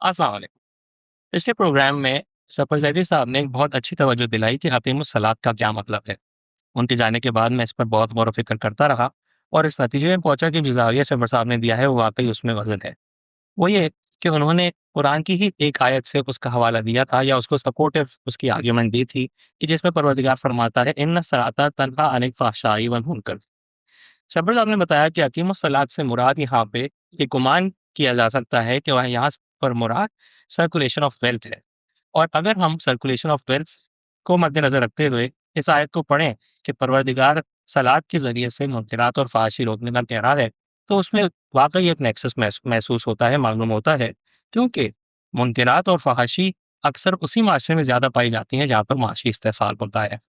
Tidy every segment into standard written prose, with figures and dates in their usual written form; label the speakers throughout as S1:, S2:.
S1: अस्सलाम वालेकुम। पिछले प्रोग्राम में शफर जैदी साहब ने एक बहुत अच्छी तवज्जो दिलाई कि अकीमुस्सलात का क्या मतलब है। उनके जाने के बाद मैं इस पर बहुत गौर व फ़िक्र करता रहा और इस नतीजे में पहुंचा कि जो ज़ाविया शफर साहब ने दिया है वो वाक़ई उसमें वज़न है। वो ये कि उन्होंने कुरान की ही एक आयत से उसका हवाला दिया था या उसको सपोर्टिव उसकी आर्ग्यूमेंट दी थी कि जिसमें परवरदिगार फरमाता है इन्ना सलाता तन्हा अनिल फ़हशाई वल मुनकर। शफर साहब ने बताया कि अकीमुस्सलात से मुराद यहाँ पे ये गुमान किया जा सकता है कि वह यहाँ पर मुराद सर्कुलेशन ऑफ वेल्थ है। और अगर हम सर्कुलेशन ऑफ वेल्थ को मद्देनज़र रखते हुए इस आयत को पढ़ें कि परवरदिगार सलात के ज़रिए से मुनकरात और फ़हाशी रोकने का कह रहा है, तो उसमें वाक़ई एक नेक्सस महसूस होता है, मालूम होता है। क्योंकि मुनकरात और फ़हाशी अक्सर उसी माशरे में ज़्यादा पाई जाती हैं जहाँ पर माशी इस्तेहसाल होता है।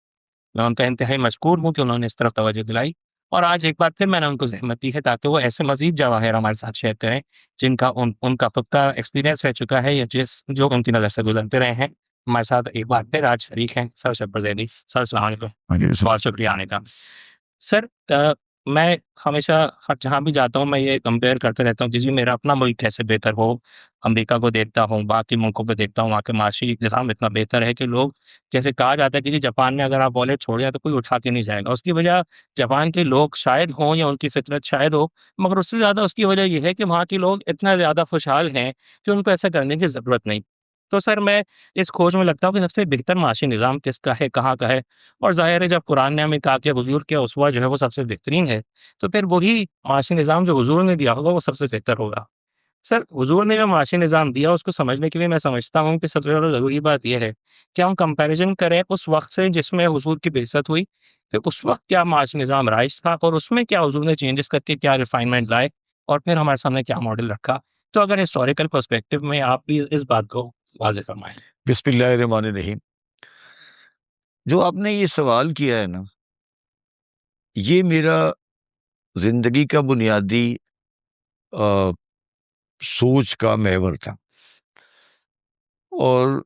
S1: मैं उनका इंतहाई मशकूर हूँ कि उन्होंने इस तरफ तवज्जो दिलाई और आज एक बार फिर मैंने उनको ज़हमत दी है ताकि वो ऐसे मज़ीद जवाहिर हमारे साथ शेयर करें, जिनका उनका पुख्ता एक्सपीरियंस रह चुका है या जो उनकी नज़र से गुज़रते रहे हैं। हमारे साथ एक बार फिर आज शरीक हैं सर शब्बर ज़ैदी। सर अस्सलाम वालेकुम।
S2: हाँ जी,
S1: बहुत शुक्रिया आने का। सर मैं हमेशा हर जहाँ भी जाता हूँ मैं ये कंपेयर करते रहता हूँ कि जी मेरा अपना मुल्क कैसे बेहतर हो। अमेरिका को देखता हूँ, बाकी मुल्कों को देखता हूँ, वहाँ के माशी निज़ाम इतना बेहतर है कि लोग जैसे कहा जाता है कि जी जापान में अगर आप वॉलेट छोड़ जाए तो कोई उठा के नहीं जाएगा। उसकी वजह जापान के लोग शायद हों या उनकी फितरत शायद हो, मगर उससे ज़्यादा उसकी वजह ये है कि वहाँ के लोग इतना ज़्यादा खुशहाल हैं कि उनको ऐसा करने की ज़रूरत नहीं। तो सर मैं इस खोज में लगता हूँ कि सबसे बेहतर माशी निज़ाम किसका है, कहाँ का है? और ज़ाहिर है जब कुरान ने हमें कहा कि हुज़ूर के उसवा जो है वो सबसे बेहतरीन है, तो फिर वही माशी निज़ाम जो हुज़ूर ने दिया होगा वो सबसे बेहतर होगा। सर हुज़ूर ने जो माशी निज़ाम दिया उसको समझने के लिए मैं समझता हूँ कि सबसे ज़्यादा ज़रूरी बात ये है कि हम कंपैरिज़न करें उस वक़्त से जिसमें हुज़ूर की बिअसत हुई, फिर उस वक़्त क्या माशी निज़ाम राइज था और उसमें क्या हुज़ूर ने चेंजेज़ करके क्या रिफ़ाइनमेंट लाए और फिर हमारे सामने क्या मॉडल रखा। तो अगर हिस्टोरिकल पर्सपेक्टिव में आप भी इस बात को वाज़ेह फरमाएँ।
S2: बिस्मिल्लाहिर्रहमानिर्रहीम। जो आपने ये सवाल किया है ना, ये मेरा ज़िंदगी का बुनियादी अ, सोच का महवर था और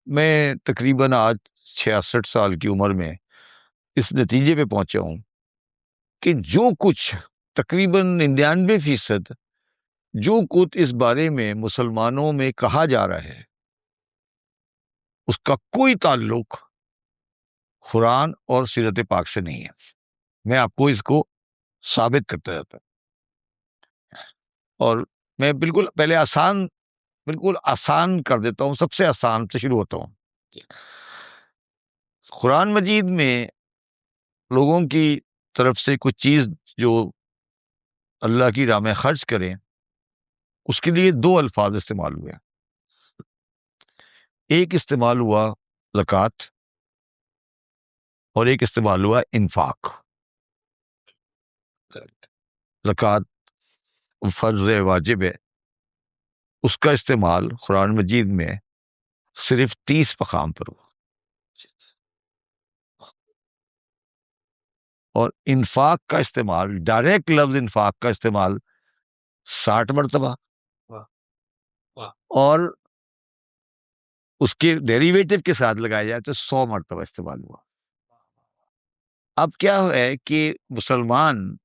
S2: मैं तकरीबन आज 66 साल की उम्र में इस नतीजे पे पहुंचा हूं कि जो कुछ तकरीबन 99% जो कुछ इस बारे में मुसलमानों में कहा जा रहा है, उसका कोई ताल्लुक कुरान और सीरत पाक से नहीं है। मैं आपको इसको साबित करता जाता और मैं बिल्कुल आसान कर देता हूँ, सबसे आसान से शुरू होता हूँ। कुरान मजीद में लोगों की तरफ से कुछ चीज़ जो अल्लाह की राह में खर्च करें, उसके लिए दो अल्फाज इस्तेमाल हुए। एक इस्तेमाल हुआ ज़कात और एक इस्तेमाल हुआ इन्फाक। ज़कात फ़र्ज़ है, वाजिब है, उसका इस्तेमाल कुरान मजीद में सिर्फ 30 मकाम पर हुआ और इन्फाक का इस्तेमाल, डायरेक्ट लफ्ज़ इन्फाक का इस्तेमाल 60 मरतबा
S1: वाह! वाह!
S2: और उसके डेरिवेटिव के साथ लगाया जाए तो 100 मरतबा इस्तेमाल हुआ। अब क्या है कि मुसलमान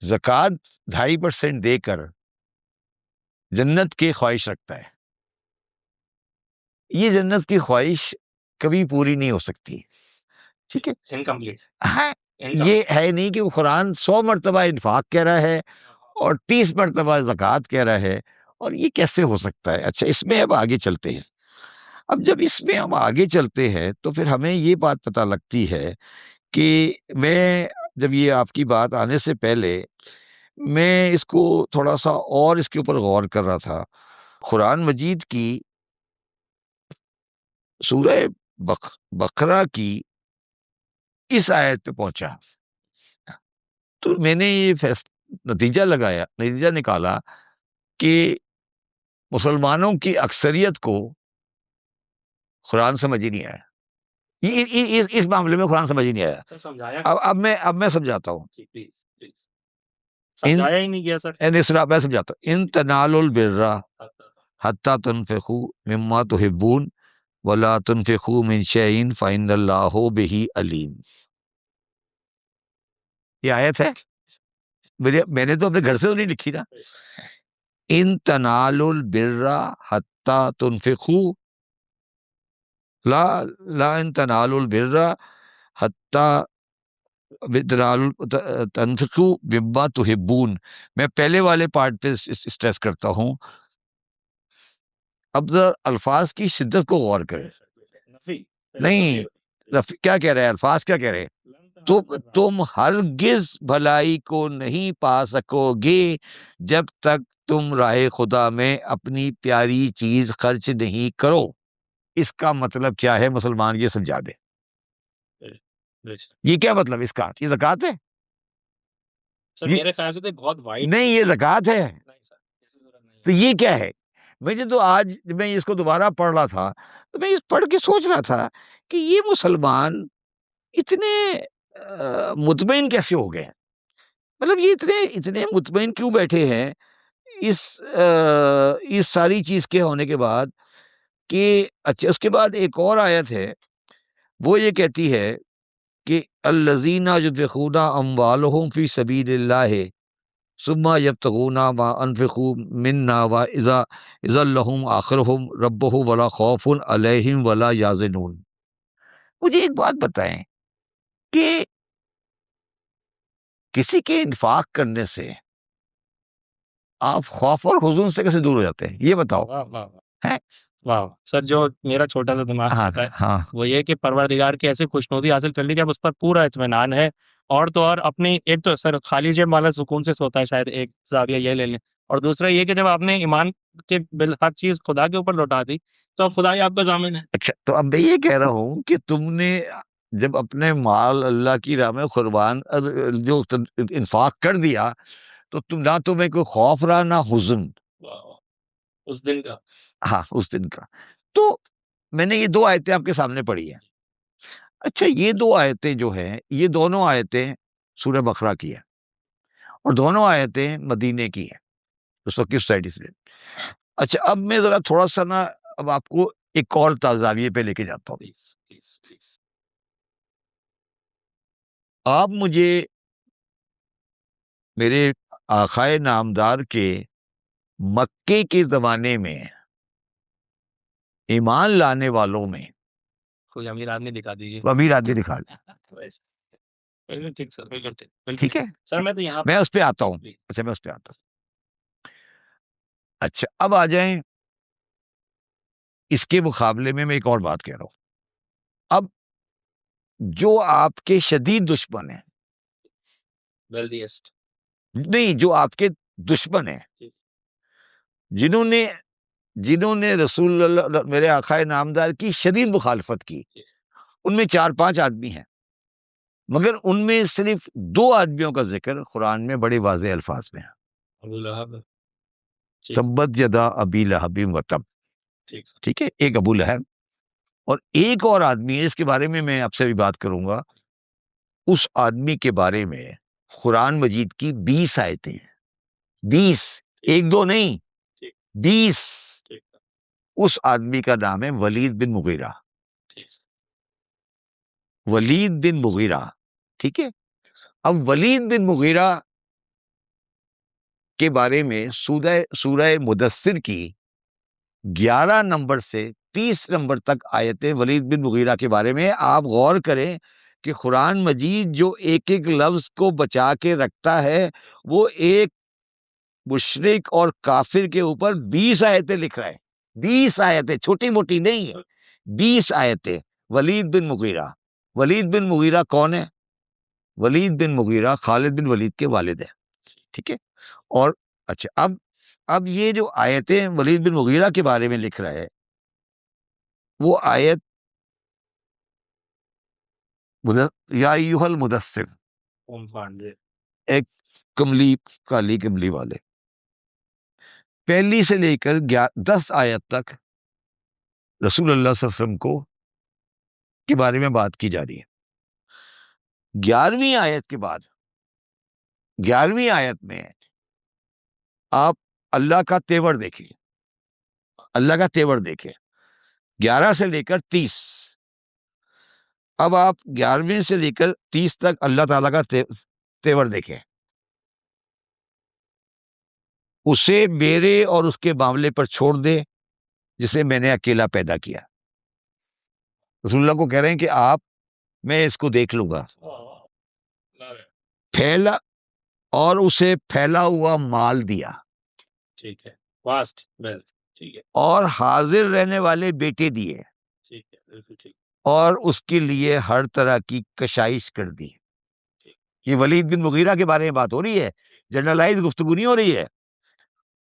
S2: ज़कात 2.5% देकर जन्नत की ख्वाहिश रखता है। ये जन्नत की ख्वाहिश कभी पूरी नहीं हो सकती, ठीक है?
S1: इनकम्प्लीट,
S2: हाँ,
S1: इनकम्प्लीट।
S2: ये है नहीं कि वो कुरान 100 मरतबा इन्फाक कह रहा है और 30 मरतबा ज़कात कह रहा है, और ये कैसे हो सकता है? अच्छा, इसमें अब आगे चलते हैं। अब जब इसमें हम आगे चलते हैं तो फिर हमें ये बात पता लगती है कि मैं जब ये आपकी बात आने से पहले मैं इसको थोड़ा-सा और इसके ऊपर गौर कर रहा था। कुरान मजीद की सूरह बकरा की इस आयत पे पहुँचा, तो मैंने ये नतीजा निकाला कि मुसलमानों की अक्सरियत को कुरान समझ ही नहीं आया। इस मामले में कुरान समझ ही नहीं आया।
S1: सर समझाया
S2: अब मैं समझाता हूँ।
S1: जी, प्लीज़, प्लीज़।
S2: इन
S1: समझाया ही नहीं गया सर।
S2: मैं समझाता हूँ। इन तनालुल बिर्रा हत्ता तुनफिकू मिम्मा तुहिब्बून वला तुनफिकू मिन शैइन फ़इन्नल्लाहु बिही अलीम। ये आयत है। मैंने तो अपने घर से तो नहीं लिखी ना। इन तनालुल बिर्रा हत्ता तुनफिकू ला ला इन तनालुल बिर्रा हत्ता तनफिकू बिम्मा तुहिब्बून। मैं पहले वाले पार्ट पे स्ट्रेस करता हूँ। अब जरा अल्फाज की शिद्दत को गौर करें। नहीं, क्या कह रहे हैं अल्फाज, क्या कह रहे हैं? तुम हरगिज भलाई को नहीं पा सकोगे जब तक तुम राह खुदा में अपनी प्यारी चीज खर्च नहीं करो। इसका मतलब क्या है? मुसलमान ये समझा दे। ये क्या मतलब इसका? ये ज़कात है?
S1: सर मेरे ख्याल से तो बहुत वाइड
S2: नहीं, ये ज़कात है।
S1: नहीं सर, किसी सूरत नहीं
S2: तो ये क्या है? मुझे तो आज जब मैं इसको दोबारा पढ़ रहा था तो मैं इस पढ़ के सोच रहा था कि ये मुसलमान इतने मुतमईन कैसे हो गए? मतलब ये इतने इतने मुतमईन क्यों बैठे हैं इस सारी चीज के होने के बाद कि अच्छा, उसके बाद एक और आयत है, वो ये कहती है कि अल्लज़ीना युनफ़िक़ूना अम्वालहुम फ़ी सबीलिल्लाह सुम्मा यब्तगूना मा अनफ़िक़ू मिन्ना व इज़ा लहुम आखिरहुम रब्बुहुम वला खौफ़ुन अलैहिम वला याज़िनून। मुझे एक बात बताएं कि किसी के इन्फाक करने से आप खौफ और हुज़ून से कैसे दूर हो जाते हैं? ये बताओ।
S1: वाह वाह
S2: हैं?
S1: वाह वाह सर, जो मेरा छोटा सा दिमाग
S2: हाँ,
S1: कहता है
S2: हाँ।
S1: वो ये है कि परवरदिगार की ऐसी खुशनुदी हासिल कर ली कि अब उस पर पूरा इत्मीनान है। और तो और अपनी एक तो सर खाली जेब वाला सुकून से सोता है, शायद एक जाविया ये ले लें। और दूसरा ये कि जब आपने ईमान के बिल हर चीज खुदा के ऊपर लौटा दी तो अब खुदा ही आपका जामिन है।
S2: अच्छा, तो अब मैं ये कह रहा हूँ कि तुमने जब अपने माल अल्लाह की राह में कुर्बान जो इन्फाक कर दिया तो तुम ना तुम्हें कोई खौफ रहा ना हुज़्न।
S1: वाह वाह, उस दिन का।
S2: हाँ, उस दिन का। तो मैंने ये 2 आयतें आपके सामने पढ़ी हैं। अच्छा, ये 2 आयतें जो हैं, ये दोनों आयतें सूरह बकरा की हैं और दोनों आयतें मदीने की हैं, उस वक़्त की सोसाइटी से। अच्छा, अब मैं ज़रा थोड़ा-सा ना अब आपको एक और ज़ाविये पे लेके जाता हूँ।
S1: Please please please.
S2: आप मुझे मेरे आक़ाए नामदार के मक्के के ज़माने में ईमान लाने वालों में
S1: कोई अमीर आदमी दिखा दीजिए।
S2: अमीर आदमी दिखा दें।
S1: बिल्कुल ठीक सर, बिल्कुल ठीक, बिल्कुल
S2: ठीक है?
S1: ठीक। सर मैं तो यहाँ
S2: मैं उस पे आता हूँ।
S1: प्लीज।
S2: अच्छा, मैं उस पे आता हूँ। अच्छा, अब आ जाएँ इसके मुकाबले में मैं एक और बात कह रहा हूँ। अब जो आपके शदीद दुश्मन हैं,
S1: वेल्दिएस्ट।
S2: नहीं, जो आपके दुश्मन हैं, जिन्होंने जिन्होंने रसूलुल्लाह मेरे आक़ाए नामदार की शदीद मुखालफत की, उनमें 4-5 आदमी हैं, मगर उनमें सिर्फ 2 आदमियों का ज़िक्र कुरान में बड़े वाज़ेह अल्फाज में है।
S1: अबू लहब। ठीक।
S2: तब्बत यदा अबी लहबिन व तब।
S1: ठीक सर।
S2: ठीक है? एक अबू लहब और एक और आदमी है जिसके बारे में मैं आपसे अभी बात करूँगा। उस आदमी के बारे में कुरान मजीद की 20 आयतें हैं। 20, 1-2 नहीं,
S1: ठीक
S2: 20।
S1: ठीक
S2: उस आदमी का नाम है वलीद बिन मुगीरा।
S1: ठीक
S2: वलीद बिन मुगीरा, ठीक है? अब वलीद बिन मुगीरा के बारे में सूरह सूरह मुदस्सिर की 11 नंबर से 30 नंबर तक आयतें वलीद बिन मुगीरा के बारे में। आप गौर करें कि कुरान मजीद जो एक-एक लफ्ज़ को बचा के रखता है, वो एक मुशरिक और काफिर के ऊपर 20 आयतें लिख रहा है। 20 आयतें, छोटी-मोटी नहीं है, 20 आयतें। वलीद बिन मुगीरा। वलीद बिन मुगीरा कौन है? वलीद बिन मुगीरा खालिद बिन वलीद के वालिद हैं, ठीक है? और अच्छा, अब ये जो आयतें वलीद बिन मुगीरा के बारे में लिख रहा है, वो आयत या अय्युहल मुदस्सिर,
S1: ओम फांडे।
S2: एक कमली, काली कमली वाले, पहली से लेकर 10 आयत तक रसूलुल्लाह सल्लल्लाहु अलैहि वसल्लम को के बारे में बात की जा रही है। 11वीं आयत के बाद 11वीं आयत में आप अल्लाह का तेवर देखिए, अल्लाह का तेवर देखिए, 11 से लेकर 30। अब आप 11वीं से लेकर 30 तक अल्लाह ताला का तेवर देखें। उसे मेरे और उसके मामले पर छोड़ दे जिसे मैंने अकेला पैदा किया। रसूलुल्लाह को कह रहे हैं कि आप, मैं इसको देख लूंगा। फैला, और उसे फैला हुआ माल दिया,
S1: ठीक है, वास्ट वेल्थ, ठीक है,
S2: और हाजिर रहने वाले बेटे दिए,
S1: ठीक है, बिल्कुल ठीक,
S2: और उसके लिए हर तरह की कशाइश कर दी।
S1: ठीक,
S2: ये वलीद बिन मुगीरा के बारे में बात हो रही है, जनरलाइज गुफ्तगू नहीं हो रही है।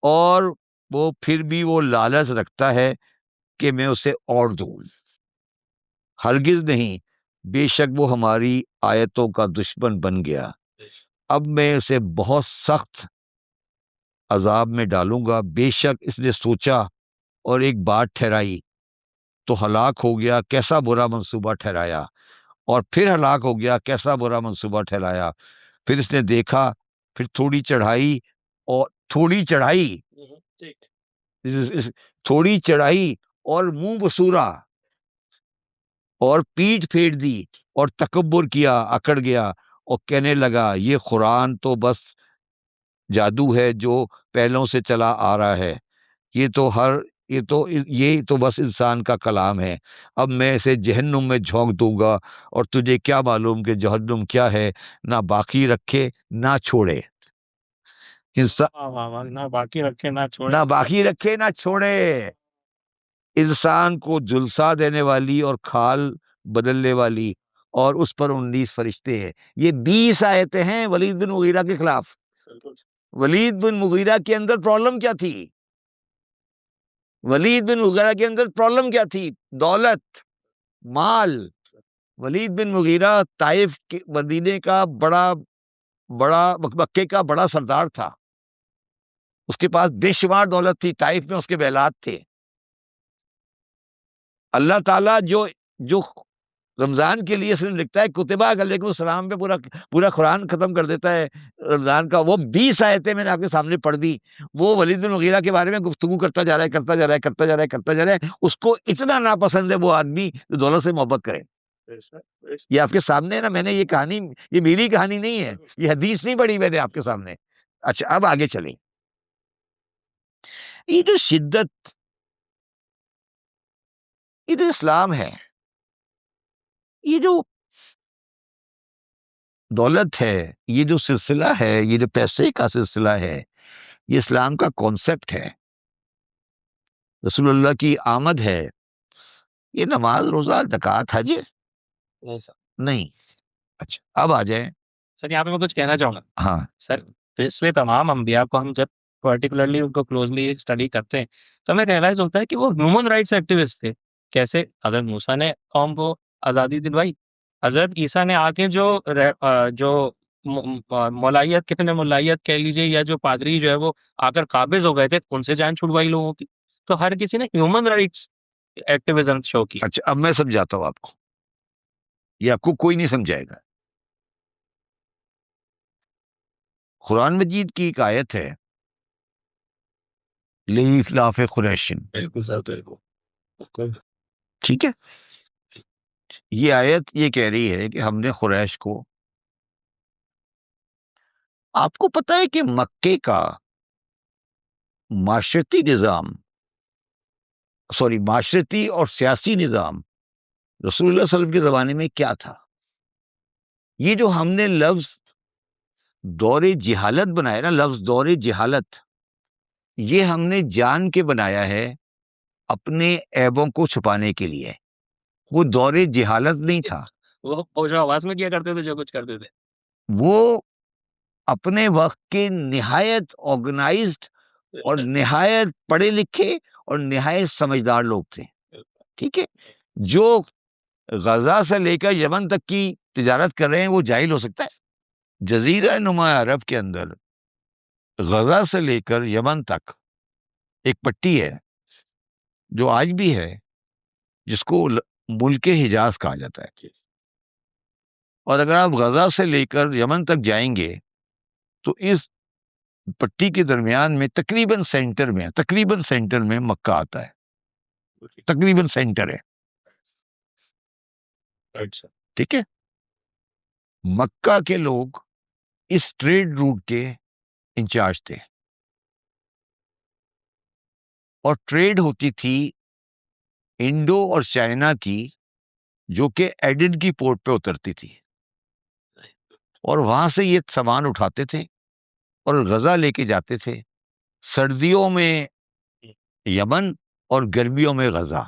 S2: और वो फिर भी वो लालच रखता है कि मैं उसे और दूं। हरगिज नहीं, बेशक वो हमारी आयतों का दुश्मन बन गया। अब मैं इसे बहुत सख्त अजाब में डालूंगा। बेशक इसने सोचा और एक बात ठहराई तो हलाक हो गया, कैसा बुरा मंसूबा ठहराया। और फिर हलाक हो गया, कैसा बुरा मंसूबा ठहराया। फिर इसने देखा, फिर थोड़ी चढ़ाई, और थोड़ी चढ़ाई,
S1: ठीक,
S2: थोड़ी चढ़ाई और मुंह बसूरा, और पीठ फेर दी, और तकब्बुर किया, अकड़ गया, और कहने लगा ये कुरान तो बस जादू है जो पहलों से चला आ रहा है। ये तो हर ये तो बस इंसान का कलाम है। अब मैं इसे जहन्नुम में झोंक दूंगा, और तुझे क्या मालूम कि जहन्नुम क्या है, ना बाकी रखे ना छोड़े। इंसान,
S1: वाह वाह वाह, ना बाकी रखे ना छोड़े,
S2: ना बाकी रखे ना छोड़े। इंसान को झुलसा देने वाली और खाल बदलने वाली, और उस पर 19 फरिश्ते हैं। ये 20 आयतें हैं वलीद बिन मुगीरा के खिलाफ। वलीद बिन मुगीरा के अंदर प्रॉब्लम क्या थी? वलीद बिन मुगीरा के अंदर प्रॉब्लम क्या थी? दौलत, माल। वलीद बिन मुगीरा ताइफ के, मदीने का बड़ा बड़ा मक्के का बड़ा सरदार था। उसके पास बेशुमार दौलत थी, ताइफ में उसके बेलात थे। अल्लाह ताला जो जो रमजान के लिए सिर्फ लिखता है कुतबा अलैकुम सलाम पे पूरा पूरा कुरान खत्म कर देता है रमजान का, वो 20 आयतें मैंने आपके सामने पढ़ दी। वो वलीद बिन मुगीरा के बारे में गुफ्तगू करता जा रहा है, करता जा रहा है, करता जा रहा है, करता जा रहा है। उसको इतना नापसंद है वो आदमी जो दौलत से मोहब्बत करे। ये आपके सामने है ना, मैंने ये कहानी, ये मेरी कहानी नहीं है, ये हदीस नहीं पढ़ी मैंने आपके सामने। अच्छा, अब आगे चलें। ये जो शिद्दत, ये जो इस्लाम है, ये जो दौलत है, ये जो सिलसिला है, ये जो पैसे का सिलसिला है, ये इस्लाम का कॉन्सेप्ट है, रसूलुल्लाह की आमद है। ये नमाज, रोजा, ज़कात, हज
S1: नहीं सर,
S2: नहीं। अच्छा, अब आ जाए।
S1: सर यहाँ पे मैं कुछ कहना चाहूँगा।
S2: हाँ,
S1: सर, इसमें तमाम अंबिया को हम जब पर्टिकुलरली उनको क्लोजली स्टडी करते हैं, तो हमें रियलाइज़ होता है कि वो ह्यूमन राइट्स एक्टिविस्ट थे। कैसे? हज़रत मूसा ने कौम को आज़ादी दिलवाई। हज़रत ईसा ने आके जो मौलाइयत, कितने मौलाइयत कह लीजिए, या जो पादरी जो है वो आकर काबिज़ हो गए थे, उनसे जान छुड़वाई लोगों की। तो हर किसी ने ह्यूमन राइट्स एक्टिविज़्म शो की।
S2: अच्छा, अब मैं समझाता हूँ आपको, ये आपको कोई नहीं समझाएगा। कुरान मजीद की एक आयत है, लीफ लाफ कुरैशिन,
S1: बिल्कुल सर, बिल्कुल।
S2: ठीक है। ये आयत ये कह रही है कि हमने कुरैश को, आपको पता है कि मक्के का माशरती निज़ाम, सॉरी, माशरती और सियासी निज़ाम रसूलुल्लाह सल्लल्लाहु अलैहि वसल्लम के ज़माने में क्या था? ये जो हमने लफ्ज़ दौरे जिहालत बनाया ना, लफ्ज़ दौरे जिहालत, ये हमने जान के बनाया है अपने ऐबों को छुपाने के लिए। वो दौरे जिहालत नहीं था।
S1: वो जो आवाज़ में किया करते थे, जो कुछ करते थे।
S2: वो अपने वक्त के निहायत ऑर्गेनाइज्ड और निहायत पढ़े लिखे और निहायत समझदार लोग थे, ठीक है। जो गजा से लेकर यमन तक की तिजारत कर रहे हैं वो जाहिल हो सकता है? जजीरा नुमा अरब के अंदर गजा से लेकर यमन तक एक पट्टी है जो आज भी है, जिसको मुल्क हिजाज कहा जाता है। और अगर आप गजा से लेकर यमन तक जाएंगे तो इस पट्टी के दरमियान में तकरीबन सेंटर में मक्का आता है, तकरीबन सेंटर है,
S1: अच्छा,
S2: ठीक है। मक्का के लोग इस ट्रेड रूट के इंचार्ज थे। और ट्रेड होती थी इंडो और चाइना की, जो कि एडिन की पोर्ट पे उतरती थी, और वहां से ये सामान उठाते थे और गजा लेके जाते थे। सर्दियों में यमन और गर्मियों में गजा।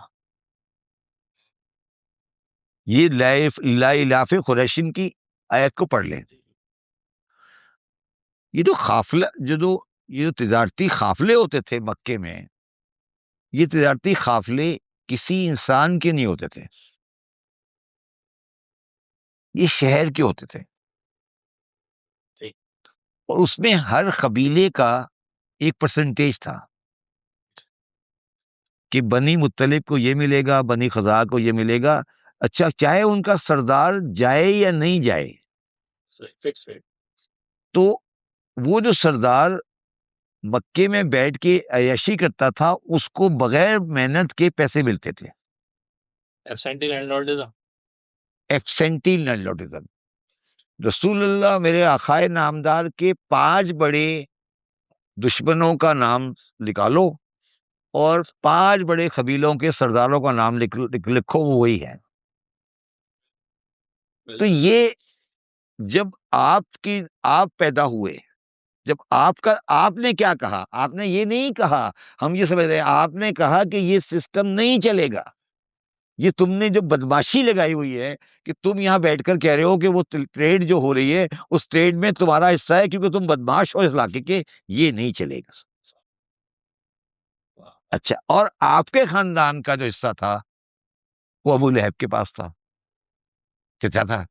S2: ये लाइलाफे कुरैशिन की आयत को पढ़ लें। ये जो काफिला ये जो तिजारती काफिले होते थे मक्के में, ये तिजारती काफिले किसी इंसान के नहीं होते थे, ये शहर के होते थे। और उसमें हर कबीले का एक परसेंटेज था कि बनी मुत्तलिब को ये मिलेगा, बनी खज़ा को ये मिलेगा। अच्छा, चाहे उनका सरदार जाए या नहीं जाए,
S1: फिक्स रेट।
S2: तो वो जो सरदार मक्के में बैठ के अय्याशी करता था, उसको बगैर मेहनत के पैसे मिलते थे।
S1: Absentee landlordism.
S2: Absentee landlordism. रसूलुल्लाह मेरे आखाए नामदार के 5 बड़े दुश्मनों का नाम निकालो और 5 बड़े कबीलों के सरदारों का नाम लिखो, वो वही है। तो ये जब आप पैदा हुए, जब आपने क्या कहा? आपने ये नहीं कहा हम ये समझ रहे हैं, आपने कहा कि ये सिस्टम नहीं चलेगा। ये तुमने जो बदमाशी लगाई हुई है कि तुम यहां बैठकर कह रहे हो कि वो ट्रेड जो हो रही है उस ट्रेड में तुम्हारा हिस्सा है क्योंकि तुम बदमाश हो इस इलाके के, ये नहीं चलेगा। अच्छा, और आपके खानदान का जो हिस्सा था वो अबू लहब के पास था, क्या था?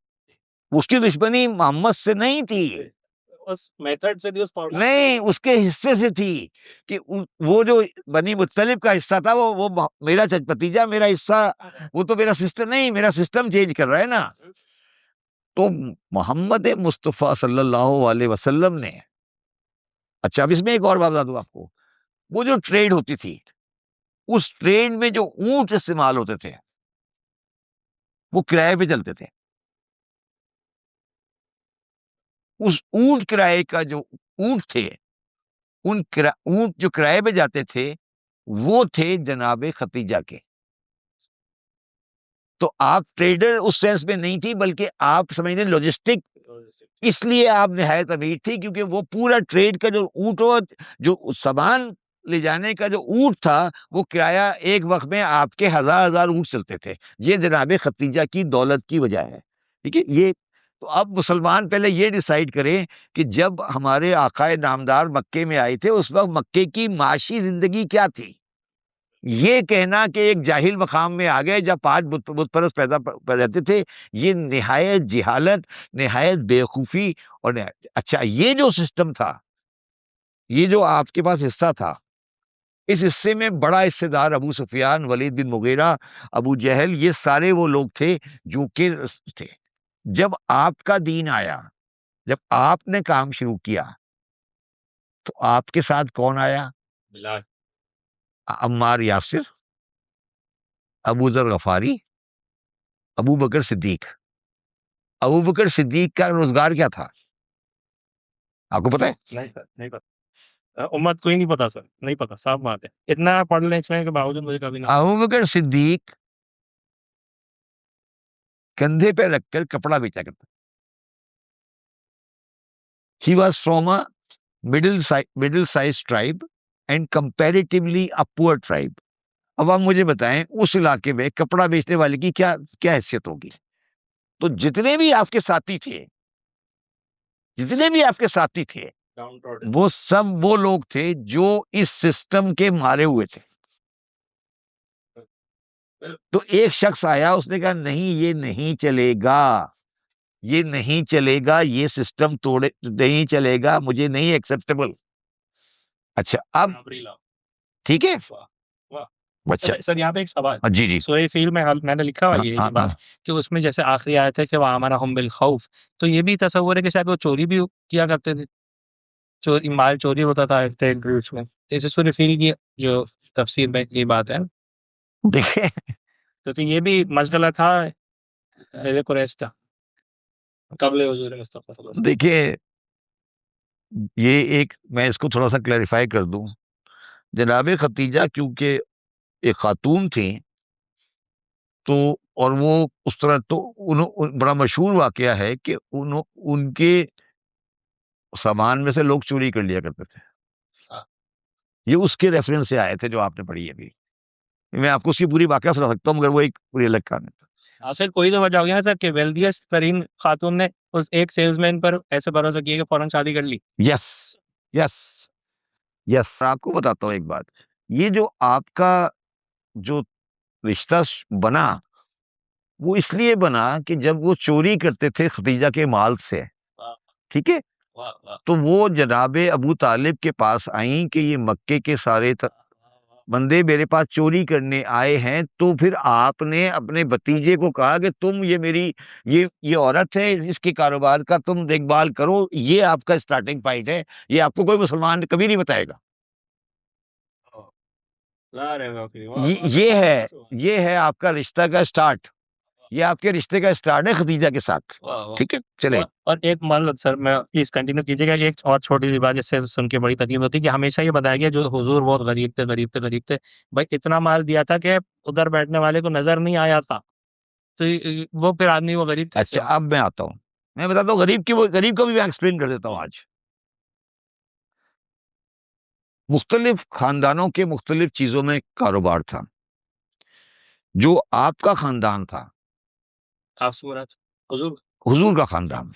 S2: उसकी दुश्मनी मोहम्मद से नहीं थी,
S1: उस मेथड से भी, उस
S2: नहीं, उसके हिस्से से थी कि वो जो बनी मुत्तलिब का हिस्सा था, वो मेरा भतीजा, मेरा हिस्सा, वो तो मेरा सिस्टम नहीं, मेरा सिस्टम चेंज कर रहा है ना। तो मोहम्मद मुस्तफ़ा सल्लल्लाहु अलैहि वसल्लम ने, अच्छा अब इसमें एक और बात बता दूं आपको, वो जो ट्रेड होती थी, उस ट्रेड में जो ऊंट इस्तेमाल होते थे वो किराए पे चलते थे। उस ऊंट किराए का जो ऊंट थे, ऊंट जो किराए पे जाते थे वो थे जनाबे खतीजा के। तो आप ट्रेडर उस सेंस में नहीं थी, बल्कि आप समझ लें लॉजिस्टिक, इसलिए आप निहायत अमीर थी क्योंकि वो पूरा ट्रेड का जो ऊंट हो, जो सामान ले जाने का जो ऊंट था, वो किराया एक वक्त में आपके हजार ऊंट चलते थे। ये जनाबे खतीजा की दौलत की वजह है। ठीक है, ये तो अब मुसलमान पहले ये डिसाइड करें कि जब हमारे आकाए नामदार मक्के में आए थे उस वक्त मक्के की माशी जिंदगी क्या थी। ये कहना कि एक जाहिल मकाम में आ गए जब 5 बुत परस्त रहते थे, ये निहायत जिहालत, निहायत बेवकूफ़ी और अच्छा, ये जो सिस्टम था, ये जो आपके पास हिस्सा था, इस हिस्से में बड़ा हिस्सेदार अबू सुफियान, वलीद बिन मुगीरा, अबू जहल, ये सारे वो लोग थे जो कि थे। जब आपका दीन आया, जब आपने काम शुरू किया, तो आपके साथ कौन आया?
S1: बिलाल।
S2: अम्मार यासिर, अबू ज़र गफारी, अबू बकर सिद्दीक। अबू बकर सिद्दीक का रोजगार क्या था, आपको पता है?
S1: नहीं सर, नहीं पता। उम्मत को ही नहीं पता सर, नहीं पता, साफ बात है। इतना पढ़ लिखने के बावजूद मुझे कभी नहीं।
S2: अबू बकर सिद्दीक कंधे पे रखकर कपड़ा बेचा करता। He was from a middle size tribe and comparatively a poor tribe. अब आप मुझे बताएं उस इलाके में कपड़ा बेचने वाले की क्या क्या हैसियत होगी? तो जितने भी आपके साथी थे, वो सब वो लोग थे जो इस सिस्टम के मारे हुए थे। तो एक शख्स आया, उसने कहा नहीं, ये नहीं चलेगा, ये नहीं चलेगा, ये सिस्टम तोड़े नहीं चलेगा, मुझे नहीं एक्सेप्टेबल। अच्छा, अब ठीक है। अच्छा
S1: सर यहाँ पे एक सवाल।
S2: जी जी।
S1: सोए फील में मैंने लिखा हुआ
S2: हाँ,
S1: ये
S2: हाँ,
S1: बात
S2: हाँ।
S1: कि उसमें जैसे आखिरी आयत है कि वह हमारा हम बिल खौफ, तो ये भी तस्वुर है कि शायद वो चोरी भी किया करते थे, चोरी, माल चोरी होता था ट्रेड रूट्स में। जैसे सूर्य फील की जो तफसीर में ये बात है,
S2: देखिए,
S1: तो फिर ये भी मशगला था, अहले कुरैश था कबल हुजूर मुस्तफा सल्लल्लाहु अलैहि
S2: देखिए, ये एक मैं इसको थोड़ा सा क्लैरिफाई कर दूं जनाब खतीजा क्योंकि एक खातून थी, तो और वो उस तरह तो बड़ा मशहूर वाकया है कि उनके सामान में से लोग चोरी कर लिया करते थे। ये उसके रेफरेंस से आए थे जो आपने पढ़ी है अभी। मैं आपको उसकी पूरी वाकया सुना सकता हूँ, मगर वो एक पूरी अलग कहानी है।
S1: सर कोई तो वजह होगी ना सर कि वेल्दियस्ट तरीन खातून ने उस एक सेल्समैन पर ऐसे भरोसा किया कि फौरन शादी कर ली।
S2: Yes, yes, yes. आपको बताता हूँ एक बात, ये जो आपका जो रिश्ता बना, वो इसलिए बना कि जब वो चोरी करते थे खदीजा के माल से, ठीक है, तो वो जनाबे अबू तालिब के पास आई कि ये मक्के के सारे बंदे मेरे पास चोरी करने आए हैं, तो फिर आपने अपने भतीजे को कहा कि तुम ये मेरी ये औरत है, इसके कारोबार का तुम देखभाल करो। ये आपका स्टार्टिंग पॉइंट है, ये आपको कोई मुसलमान कभी नहीं बताएगा। ये है आपका रिश्ता का स्टार्ट, ये आपके रिश्ते का स्टार्ट है खदीजा के साथ। ठीक है, चले।
S1: और एक मान लो सर, मैं प्लीज कंटिन्यू कीजिएगा, एक और छोटी सी बात जिससे सुन के बड़ी तकलीफ होती है कि हमेशा ये बताया गया जो हुजूर बहुत गरीब थे, गरीब थे, गरीब थे। भाई इतना माल दिया था कि उधर बैठने वाले को नजर नहीं आया था, तो वो फिर आदमी वो गरीब कैसे
S2: अच्छा, अब मैं आता हूँ, मैं बताता हूँ गरीब को भी मैं एक्सप्लेन कर देता हूँ आज। मुख्तलिफ खानदानों के मुख्तलिफ चीजों में कारोबार था। जो आपका खानदान था,
S1: आपसे बोला हुजूर
S2: हुजूर का खानदान,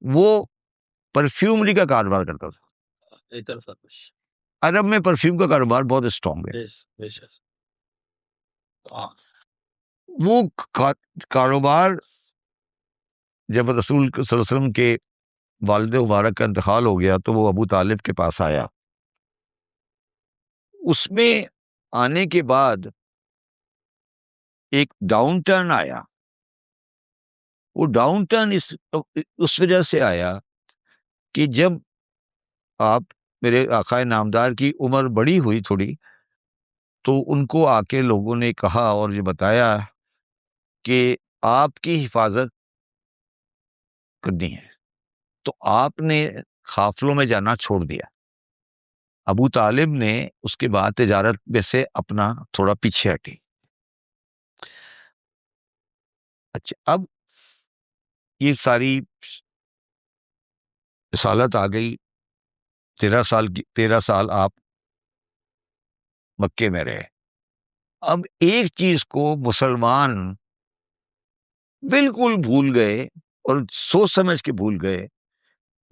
S2: वो परफ्यूमरी का कारोबार करता था।
S1: इधर सब कुछ
S2: अरब में परफ्यूम का कारोबार बहुत स्ट्रांग है। वो कारोबार जब रसूल सल्लल्लाहु अलैहि वसल्लम के वालिद मुबारक का इंतकाल हो गया, तो वो अबू तालिब के पास आया। उसमें आने के बाद एक डाउन टर्न आया। वो डाउन टर्न उस वजह से आया कि जब आप मेरे आकाए नामदार की उम्र बड़ी हुई थोड़ी, तो उनको आके लोगों ने कहा और ये बताया कि आपकी हिफाजत करनी है, तो आपने काफिलों में जाना छोड़ दिया। अबू तालिब ने उसके बाद तिजारत में से अपना थोड़ा पीछे हटी। अच्छा, अब ये सारी रसालत आ गई। 13 साल आप मक्के में रहे। अब एक चीज को मुसलमान बिल्कुल भूल गए, और सोच समझ के भूल गए,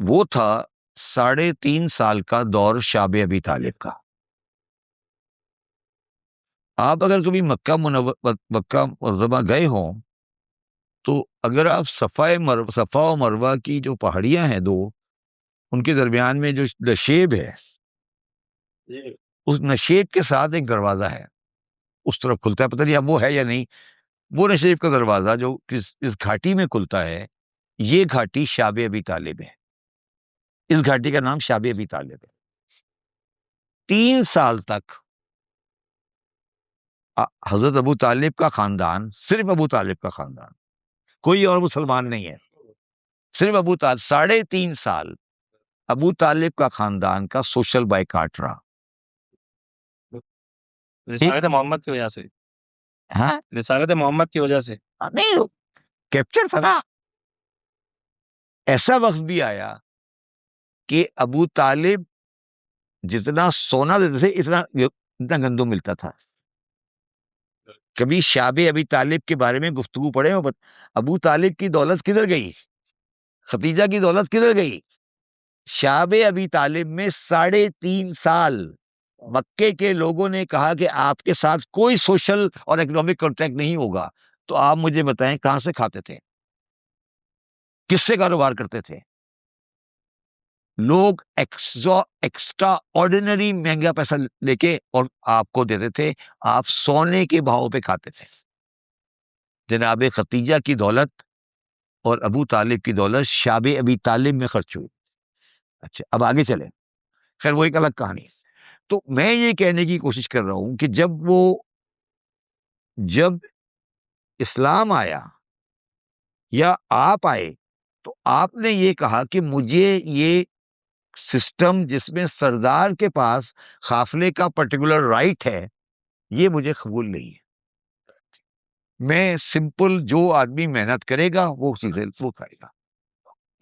S2: वो था 3.5 साल का दौर शाबे अबी तालिब का। आप अगर कभी मक्का मुअज़्ज़मा गए हों, तो अगर आप सफ़ा और मरवा की जो पहाड़ियां हैं दो, उनके दरमियान में जो नशेब है, उस नशेब के साथ एक दरवाजा है, उस तरफ खुलता है। पता नहीं अब वो है या नहीं। वो नशेब का दरवाजा जो इस घाटी में खुलता है, ये घाटी शाबे अबी तालिब है। इस घाटी का नाम शाबे अबी तालिब है। 3 साल तक हजरत अबू तालिब का खानदान, सिर्फ अबू तालिब का खानदान, कोई और मुसलमान नहीं है, सिर्फ अबू तालिब, 3.5 साल अबू तालिब का खानदान का सोशल बाइकाट रहा।
S1: रिसालत मोहम्मद की वजह से,
S2: हाँ,
S1: रिसालत मोहम्मद की वजह से
S2: नहीं, कैप्चर था ना। ऐसा वक्त भी आया कि अबू तालिब जितना सोना देते थे, इतना गंदम मिलता था। कभी शाबे अबी तालिब के बारे में गुफ्तगू पढ़े हो? अबू तालिब की दौलत किधर गई? खतीजा की दौलत किधर गई? शाबे अबी तालिब में 3.5 साल मक्के के लोगों ने कहा कि आपके साथ कोई सोशल और इकोनॉमिक कॉन्ट्रैक्ट नहीं होगा। तो आप मुझे बताएं, कहां से खाते थे? किससे कारोबार करते थे? लोग एक्स्ट्रा ऑर्डिनरी महंगा पैसा लेके और आपको देते थे। आप सोने के भाव पे खाते थे। जनाब खतीजा की दौलत और अबू तालिब की दौलत शाबे अबी तालिब में खर्च हुई। अच्छा, अब आगे चले। खैर, वो एक अलग कहानी है। तो मैं ये कहने की कोशिश कर रहा हूं कि जब इस्लाम आया या आप आए, तो आपने ये कहा कि मुझे ये सिस्टम जिसमें सरदार के पास काफिले का पर्टिकुलर राइट है, ये मुझे कबूल नहीं है। मैं सिंपल, जो आदमी मेहनत करेगा वो चीजें वो खाएगा।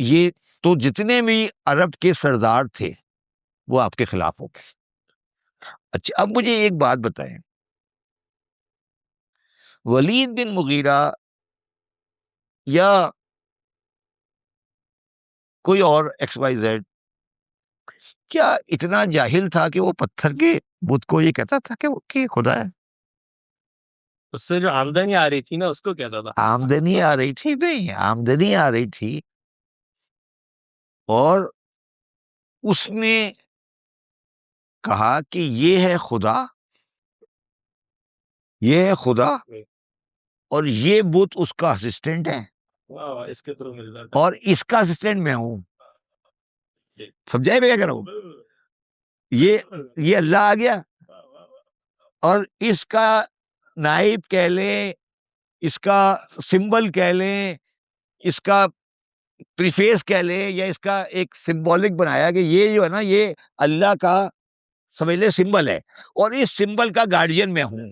S2: ये तो जितने भी अरब के सरदार थे वो आपके खिलाफ हो गए। अच्छा, अब मुझे एक बात बताएं, वलीद बिन मुगीरा या कोई और XYZ क्या इतना जाहिल था कि वो पत्थर के बुत को ये कहता था कि खुदा है?
S1: उससे जो आमदनी आ रही थी ना, उसको कहता था।
S2: आमदनी आ रही थी, नहीं आमदनी आ रही थी, और उसने कहा कि ये है खुदा, ये है खुदा, और ये बुत उसका असिस्टेंट है,
S1: वाह, इसके थ्रू मिल रहा था।
S2: और इसका असिस्टेंट मैं हूं। समझाए मैं क्या कह रहा हूं? ये अल्लाह आ गया, और इसका नाइब कह लें, इसका सिंबल कह लें, इसका प्रीफेस कह लें, या इसका एक सिंबॉलिक बनाया कि ये जो है ना, ये अल्लाह का समझ ले सिंबल है, और इस सिंबल का गार्डियन मैं हूं।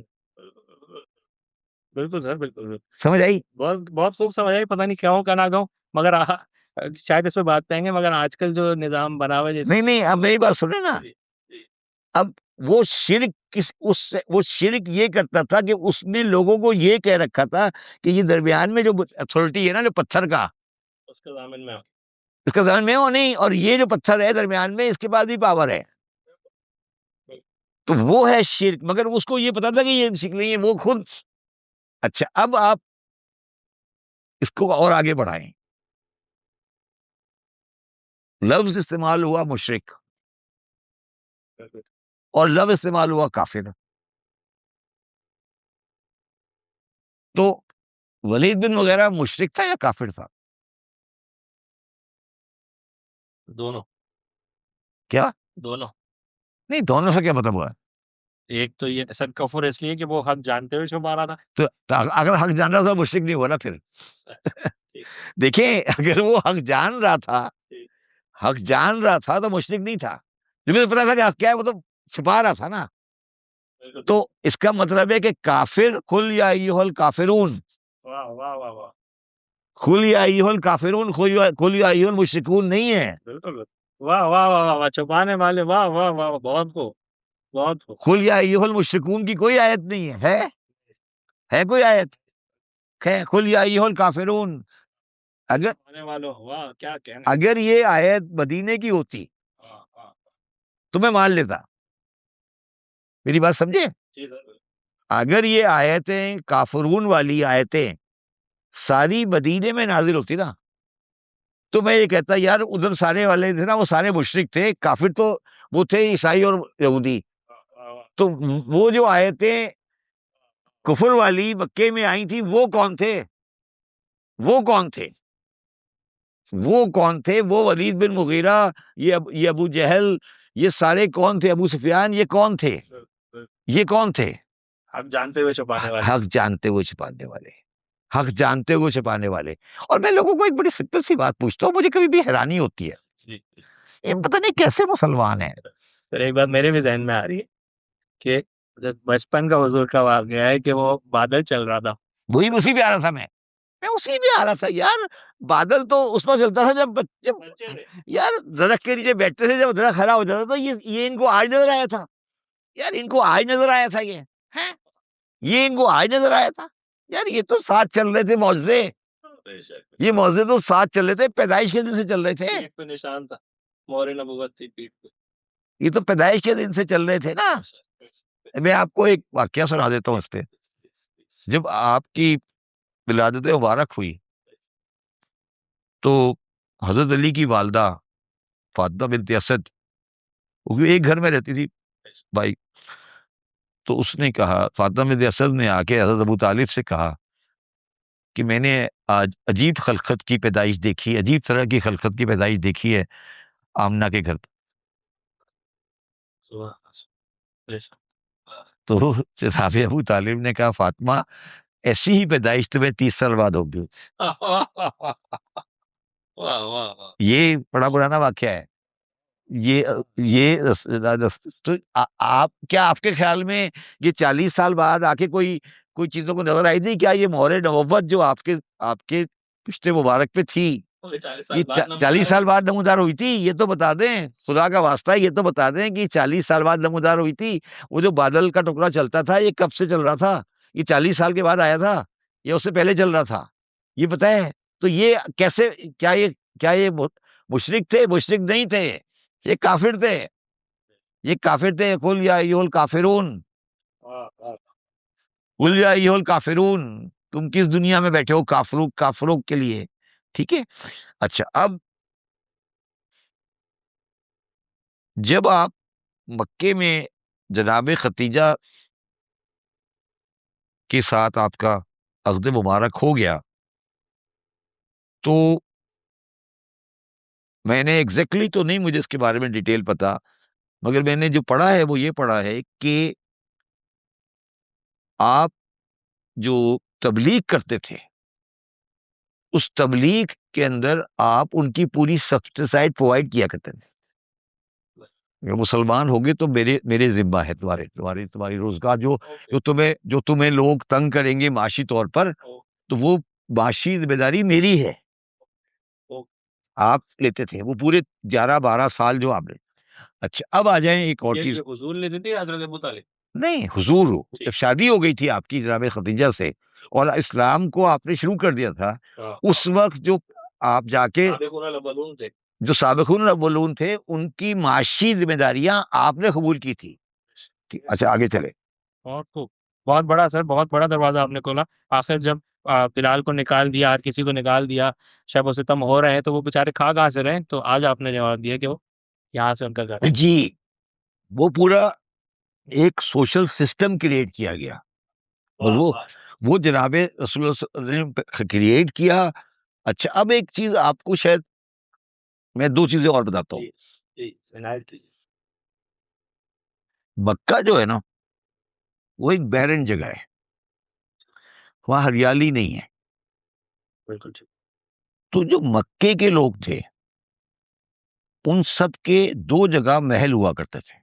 S1: बिल्कुल सर, बिल्कुल।
S2: समझ आई?
S1: बहुत बहुत खूब समझ आई। पता नहीं कहूँ क्या ना कहूँ, मगर शायद इस पे बात करेंगे, मगर आजकल जो निज़ाम बना हुआ है जिस
S2: नहीं नहीं, अब मेरी बात सुने ना। अब वो शिर्क वो शिर्क ये करता था कि उसने लोगों को ये कह रखा था कि ये दरमियान में जो अथॉरिटी है ना, जो पत्थर का,
S1: उसके दामन में
S2: इसका दामन में हो नहीं, और ये जो पत्थर है दरमियान में, इसके बाद भी पावर है। तो वो है शिर्क, मगर उसको ये पता था कि ये शिर्क नहीं है, वो खुद। अच्छा, अब आप इसको और आगे बढ़ाएं। लफ्ज इस्तेमाल हुआ मुशरिक, और लफ्ज इस्तेमाल हुआ काफिर। तो वलीद बिन मुगीरा मुशरिक था या काफिर था?
S1: दोनों।
S2: क्या?
S1: दोनों।
S2: नहीं, दोनों से क्या मतलब हुआ?
S1: एक तो ये सर कफूर इसलिए कि वो हक जानते हुए छुपा रहा था।
S2: तो अगर हक जान रहा था, मुशरिक नहीं हुआ ना फिर? देखिए, अगर वो हक जान रहा था, हक जान रहा था तो मुशरिक नहीं था, क्योंकि पता था कि हक क्या है, वो तो छुपा रहा था ना। तो इसका मतलब है कि काफिर, कुल या अय्युहल काफिरून,
S1: वाह वाह वाह वाह,
S2: कुल या अय्युहल काफिरून, कुल या अय्युहल मुशरिकून नहीं है।
S1: बिल्कुल। वाह वाह वाह वाह वाह, छुपाने वाले, वाह वाह वाह वाह, बहुत खूब, बहुत खूब।
S2: कुल या अय्युहल मुशरिकून की कोई आयत नहीं है, है कोई आयत? है कुल या अय्युहल काफिरून। अगर
S1: छुपाने वालों, वाह क्या कहना।
S2: अगर ये आयत मदीने की होती
S1: वाह वाह,
S2: तो मैं मान लेता। मेरी बात समझे?
S1: जी सर।
S2: अगर ये आयतें, काफरून वाली आयतें सारी मदीने में नाजिल होती ना, तो मैं ये कहता यार, उधर सारे वाले थे ना, वो सारे मुशरिक थे, काफिर तो वो थे ईसाई और यहूदी।
S1: वाह वाह वाह,
S2: तो वो जो आयतें कुफर वाली मक्के में आई थी, वो कौन थे? वो कौन थे? वो कौन थे? वो वलीद बिन मुगीरा, ये अबू जहल, ये सारे कौन थे? अबू सुफियान, ये कौन थे? ये कौन थे?
S1: हक जानते हुए छुपाने वाले।
S2: हक जानते हुए छिपाने वाले, हक जानते हुए छिपाने वाले। और मैं लोगों को एक बड़ी सिंपल सी बात पूछता हूँ, मुझे कभी भी हैरानी होती है,
S1: जी।
S2: ये पता नहीं कैसे मुसलमान है।
S1: फिर एक बात मेरे भी जहन में आ रही है कि जब बचपन का हुजूर का वाकया है कि वो बादल चल रहा था।
S2: वही उसी पे आ रहा था मैं उसी पे आ रहा था यार। बादल तो उस वक्त चलता था जब
S1: बच्चे थे।
S2: यार दरख्त के नीचे बैठते थे, जब दरख्त खड़ा हो जाता था, तो ये इनको आज नजर आया था। यार इनको आज नजर आया था ये, हैं? ये इनको आज नजर आया था। यार ये तो साथ चल रहे थे मौजज़े,
S1: बेशक।
S2: ये मौजज़े तो साथ चल रहे थे, पैदाइश के दिन से चल रहे थे।
S1: पीठ पे निशान था, मोहर नबुव्वत थी पीठ पे।
S2: ये तो पैदाइश के दिन से चल रहे थे ना। मैं आपको एक वाकया सुना देता हूँ इस पे। जब आपकी विलादत मुबारक हुई, तो हजरत अली की वालदा फातिमा बिनत असद, वो एक घर में रहती थी भाई, तो उसने कहा, फातिमा बिनत असद ने आके हजरत अबू तालिब से कहा कि मैंने आज अजीब खलकत की पैदाइश देखी, अजीब तरह की खलकत की पैदाइश देखी है आमना के घर।
S1: सुबह बेशक।
S2: तो जनाब अबू तालिब ने कहा, फातिमा ऐसी ही पैदाइश तुम्हें 30 साल बाद होगी।
S1: वाह वाह वाह वाह वाह वाह,
S2: ये बड़ा पुराना वाकया है। तो आप क्या, आपके ख्याल में ये 40 साल बाद आके कोई कोई चीजों को नजर आई थी क्या? ये मोहरे नबुव्वत जो आपके आपके पिछले मुबारक पे थी,
S1: वो 40
S2: ये
S1: साल बाद
S2: 40
S1: नमदार
S2: साल
S1: हुई।
S2: बाद नमूदार हुई थी? ये तो बता दें, खुदा का वास्ता है, ये तो बता दें कि 40 साल बाद नमूदार हुई थी। वो जो बादल का टुकड़ा चलता था, ये कब से चल रहा था? ये 40 साल के बाद आया था या उससे पहले चल रहा था? ये पता है? तो ये कैसे, क्या ये मुशरिक थे? मुशरिक नहीं थे, ये काफिर थे। ये काफिर थे। कुल या अय्युहल काफिरून,
S1: वाह, वाह।
S2: कुल या अय्युहल काफिरून, तुम किस दुनिया में बैठे हो काफिरों काफिरों के लिए? ठीक है। अच्छा, अब जब आप मक्के में जनाब खतीजा के साथ आपका अक़्द मुबारक हो गया, तो मैंने एग्जैक्टली तो नहीं, मुझे इसके बारे में डिटेल पता, मगर मैंने जो पढ़ा है वो ये पढ़ा है कि आप जो तबलीग करते थे, उस तबलीग के अंदर आप उनकी पूरी सब्सिडाइज प्रोवाइड किया करते थे। अगर मुसलमान होगे तो मेरे मेरे जिम्मा है, तुम्हारे तुम्हारी तुम्हारी रोजगार जो जो तुम्हें लोग तंग करेंगे माशी तौर पर, तो वो माशी जिम्मेदारी मेरी है। आप लेते थे वो पूरे 11-12 साल जो आपने। अच्छा, अब आ जाए एक और चीज।
S1: हुजूर लेते थे हजरत अबू तालिब?
S2: नहीं, हुजूर हो,
S1: ठीक।
S2: जब शादी हो गई थी आपकी जनाब खदीजा से और इस्लाम को आपने शुरू कर दिया था,
S1: हाँ,
S2: उस वक्त जो आप जाके
S1: साबिक़ून अल अव्वलून थे।
S2: जो साबिक़ून अव्वलून थे, उनकी माशी जिम्मेदारियां आपने कबूल की थी। अच्छा, आगे चले।
S1: और खूब। बहुत बड़ा सर, बहुत बड़ा दरवाज़ा आपने खोला। आखिर जब बिलाल को निकाल दिया, हर किसी को निकाल दिया, शब-ओ-सितम हो रहे हैं, तो वो बेचारे खा कहाँ से रहे हैं? तो आज आपने जवाब दिया कि वो यहाँ से उनका घर है।
S2: जी, वो पूरा एक सोशल सिस्टम क्रिएट किया गया और
S1: वाह, वाह!
S2: वो जनाब रसूलुल्लाह ने क्रिएट किया। अच्छा, अब एक चीज आपको शायद मैं 2 चीजें और बताता हूँ।
S1: जी, जी, इनायत कीजिए।
S2: मक्का जो है ना, वो एक बैरन जगह है, वहाँ हरियाली नहीं है।
S1: बिल्कुल ठीक।
S2: तो जो मक्के के लोग थे, उन सब के 2 जगह महल हुआ करते थे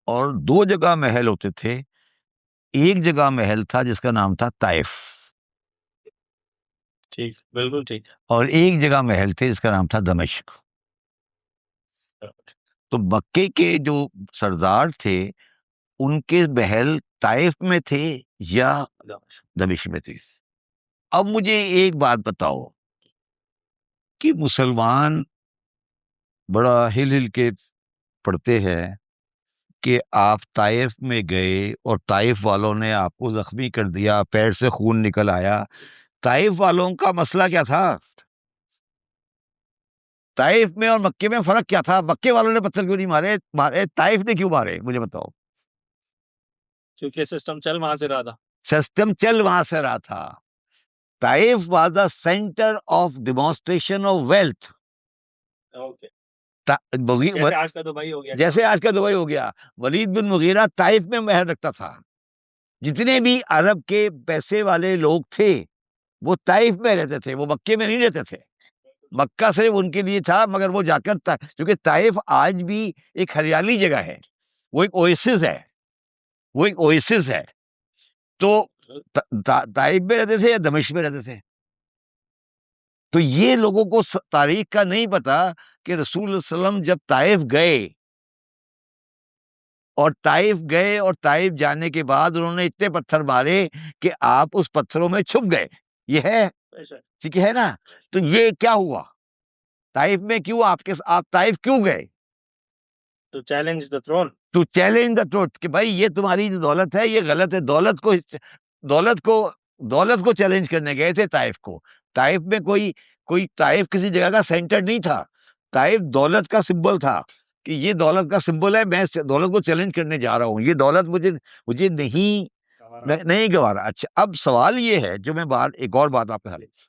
S2: और 2 जगह महल होते थे। एक जगह महल था जिसका नाम था ताइफ
S1: ठीक, बिल्कुल ठीक।
S2: और एक जगह महल थे जिसका नाम था दमिश्क। तो मक्के के जो सरदार थे, उनके महल ताइफ में थे या दमिश्क में थे? अब मुझे एक बात बताओ कि मुसलमान बड़ा हिल हिल के पढ़ते हैं कि आप ताइफ में गए और ताइफ वालों ने आपको जख्मी कर दिया, पैर से खून निकल आया। ताइफ वालों का मसला क्या था? ताइफ में और मक्के में फर्क क्या था? मक्के वालों ने पत्थर क्यों नहीं मारे मारे ताइफ ने क्यों मारे, मुझे बताओ।
S1: क्योंकि सिस्टम चल वहाँ से रहा था।
S2: सिस्टम चल वहां से रहा था। Taif was the centre of demonstration of wealth.
S1: Okay. जैसे आज का दुबई हो गया।
S2: जैसे आज का दुबई हो गया। वलीद बिन मुगीरा ताइफ में महल रखता था। जितने भी अरब के पैसे वाले लोग थे, वो ताइफ में रहते थे, वो मक्के में नहीं रहते थे। मक्का सिर्फ उनके लिए था, मगर वो जाकर क्योंकि ताइफ आज भी एक हरियाली जगह है, वो एक ओएसिस है, वो एक ओएसिस है। तो ताइफ में रहते थे या दमिश्क में रहते थे? तो ये लोगों को तारीख का नहीं पता कि रसूल सल्लम जब ताइफ गए और ताइफ जाने के बाद उन्होंने इतने पत्थर मारे कि आप उस पत्थरों में छुप गए। ये है, ठीक है ना? तो ये क्या हुआ? ताइफ में क्यों आप ताइफ क्यों गए?
S1: To challenge the throne.
S2: To challenge the truth कि भाई ये तुम्हारी जो दौलत है ये गलत है। दौलत को दौलत को चैलेंज करने गए थे ताइफ को। ताइफ में कोई कोई ताइफ किसी जगह का सेंटर नहीं था। ताइफ दौलत का सिंबल था कि ये दौलत का सिंबल है, मैं दौलत को चैलेंज करने जा रहा हूँ। ये दौलत मुझे मुझे नहीं गंवारा। अच्छा, अब सवाल ये है, जो मैं एक और बात आपके साथ,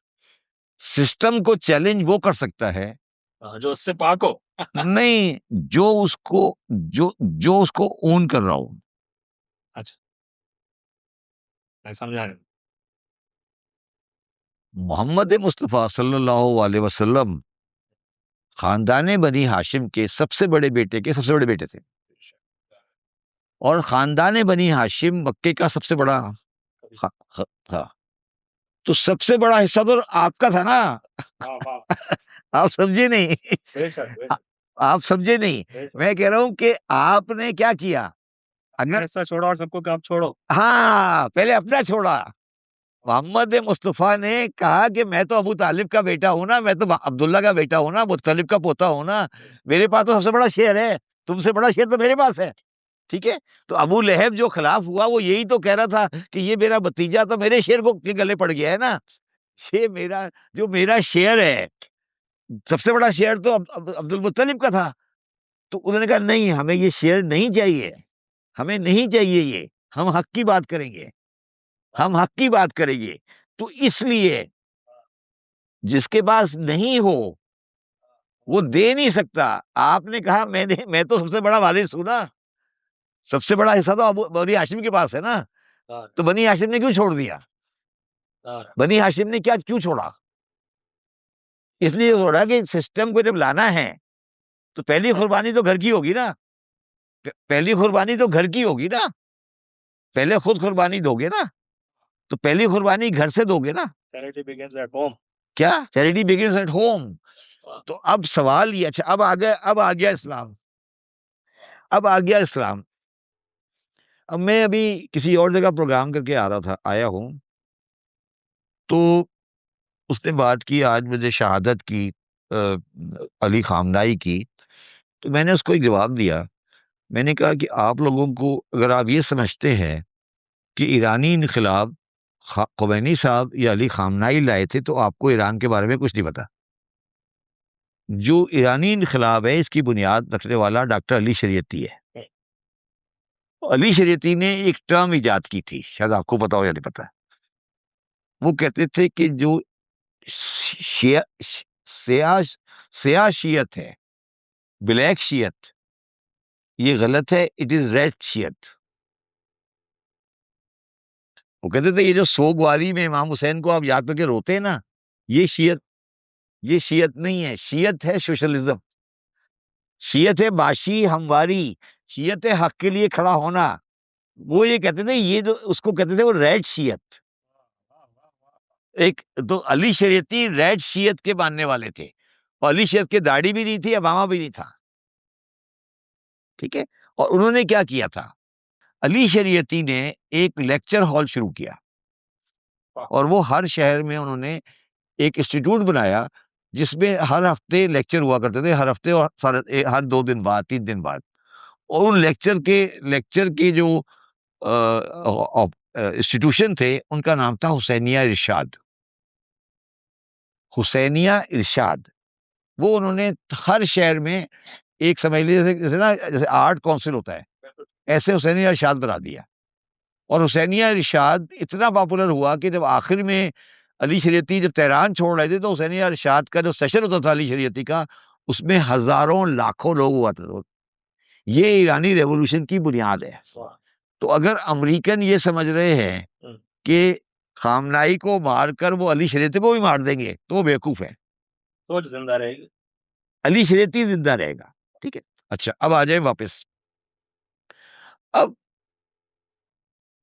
S2: सिस्टम को चैलेंज वो कर सकता है
S1: जो उससे पाक हो।
S2: नहीं, जो उसको ओन कर रहा हो।
S1: अच्छा, मैं समझा रहा हूँ।
S2: मोहम्मद मुस्तफ़ा सल्लल्लाहु अलैहि वसल्लम खानदान बनी हाशिम के सबसे बड़े बेटे के सबसे बड़े बेटे थे, और खानदान बनी हाशिम मक्के का सबसे बड़ा। हाँ, हाँ, हाँ। तो सबसे बड़ा हिस्सा तो आपका था ना। आप समझे नहीं। आ- आप समझे नहीं। मैं कह रहा हूं कि आपने क्या किया, अगर
S1: ऐसा छोड़ो और सबको काम छोड़ो।
S2: हाँ, पहले अपना छोड़ा। मोहम्मद मुस्तफ़ा ने कहा कि मैं तो अबू तालिब का बेटा हूं ना, मैं तो अब्दुल्ला का बेटा हूं ना, मुत्तलिब का पोता हूं ना, मेरे पास तो सबसे बड़ा शेर है, तुमसे बड़ा शेर तो मेरे पास है। ठीक है। तो अबू लहब जो खिलाफ हुआ वो यही तो कह रहा था कि ये मेरा भतीजा तो मेरे शेर को के गले पड़ गया है ना। ये मेरा जो मेरा शेर है, सबसे बड़ा शेर तो अब्दुल मुत्तलिब का था। तो उन्होंने कहा नहीं, हमें ये शेर नहीं चाहिए, हमें नहीं चाहिए ये, हम हक की बात करेंगे, हम हक की बात करेंगे। तो इसलिए जिसके पास नहीं हो वो दे नहीं सकता। आपने कहा मैं तो सबसे बड़ा वारिस हूं ना, सबसे बड़ा हिस्सा तो बनी हाशिम के पास है ना। तो बनी हाशिम ने क्यों छोड़ दिया? बनी हाशिम ने क्या क्यों छोड़ा? इसलिए छोड़ा कि सिस्टम को जब लाना है तो पहली कुर्बानी तो घर की होगी ना, पहली कुर्बानी तो घर की होगी ना, पहले खुद कुर्बानी दोगे ना, तो पहली कुर्बानी घर से दोगे ना।
S1: Charity begins at home.
S2: क्या? Charity begins at home. तो अब सवाल ये, अच्छा अब आ गया इस्लाम, अब आ गया इस्लाम। अब मैं अभी किसी और जगह प्रोग्राम करके आ रहा था, आया हूं, तो उसने बात की, आज मुझे शहादत की अली खामनाई की। तो मैंने उसको एक जवाब दिया। मैंने कहा कि आप लोगों को, अगर आप ये समझते हैं कि ईरानी इनकलाब खुमैनी साहब या अली खामनाई लाए थे, तो आपको ईरान के बारे में कुछ नहीं पता। जो ईरानी इनकलाब है इसकी बुनियाद रखने वाला डॉक्टर अली शरीयती है। अली शरीयती ने एक टर्म इजाद की थी, शायद आपको पता हो या नहीं पता। वो कहते थे कि जो शिया सिया सियाशियत है, ब्लैक शियत, ये गलत है, इट इज रेड शियत। वो कहते थे ये जो सोगवारी में इमाम हुसैन को आप याद करके रोते हैं ना, ये शियत, ये शियत नहीं है, शियत है सोशलिज्म, शियत है बाशी हमवारी, शियत है हक के लिए खड़ा होना। वो ये कहते थे, ये जो उसको कहते थे वो रेड शियत। एक तो अली शरीयती रेड शियत के मानने वाले थे, और अली शरीयत की दाढ़ी भी नहीं थी, अबामा भी नहीं था। ठीक है। और उन्होंने क्या किया था, अली शरीयती ने एक लेक्चर हॉल शुरू किया, और वो हर शहर में उन्होंने एक इंस्टीट्यूट बनाया जिसमें हर हफ्ते लेक्चर हुआ करते थे, हर हफ्ते और हर 2 दिन बाद, 3 दिन बाद। और उन लेक्चर के जो इंस्टीट्यूशन थे उनका नाम था हुसैनिया इरशाद। हुसैनिया इरशाद, वो उन्होंने हर शहर में एक, समझ लीजिए जैसे जैसे ना, जैसे आर्ट काउंसिल होता है, ऐसे हुसैनिया इरशाद बना दिया। और हुसैनिया इरशाद इतना पॉपुलर हुआ कि जब आखिर में अली शरीयती जब तेहरान छोड़ रहे थे, तो हुसैनिया इरशाद का जो सेशन होता था अली शरीयती का, उसमें हजारों लाखों लोग हुआ था। ये ईरानी रेवोल्यूशन की बुनियाद है। तो अगर अमेरिकन ये समझ रहे हैं कि खामनाई को मारकर वो अली शरीयती को भी मार देंगे, तो वो बेवकूफ है।
S1: सोच जिंदा रहेगी,
S2: अली शरीयती जिंदा रहेगा। ठीक है। अच्छा, अब आ जाए वापस। अब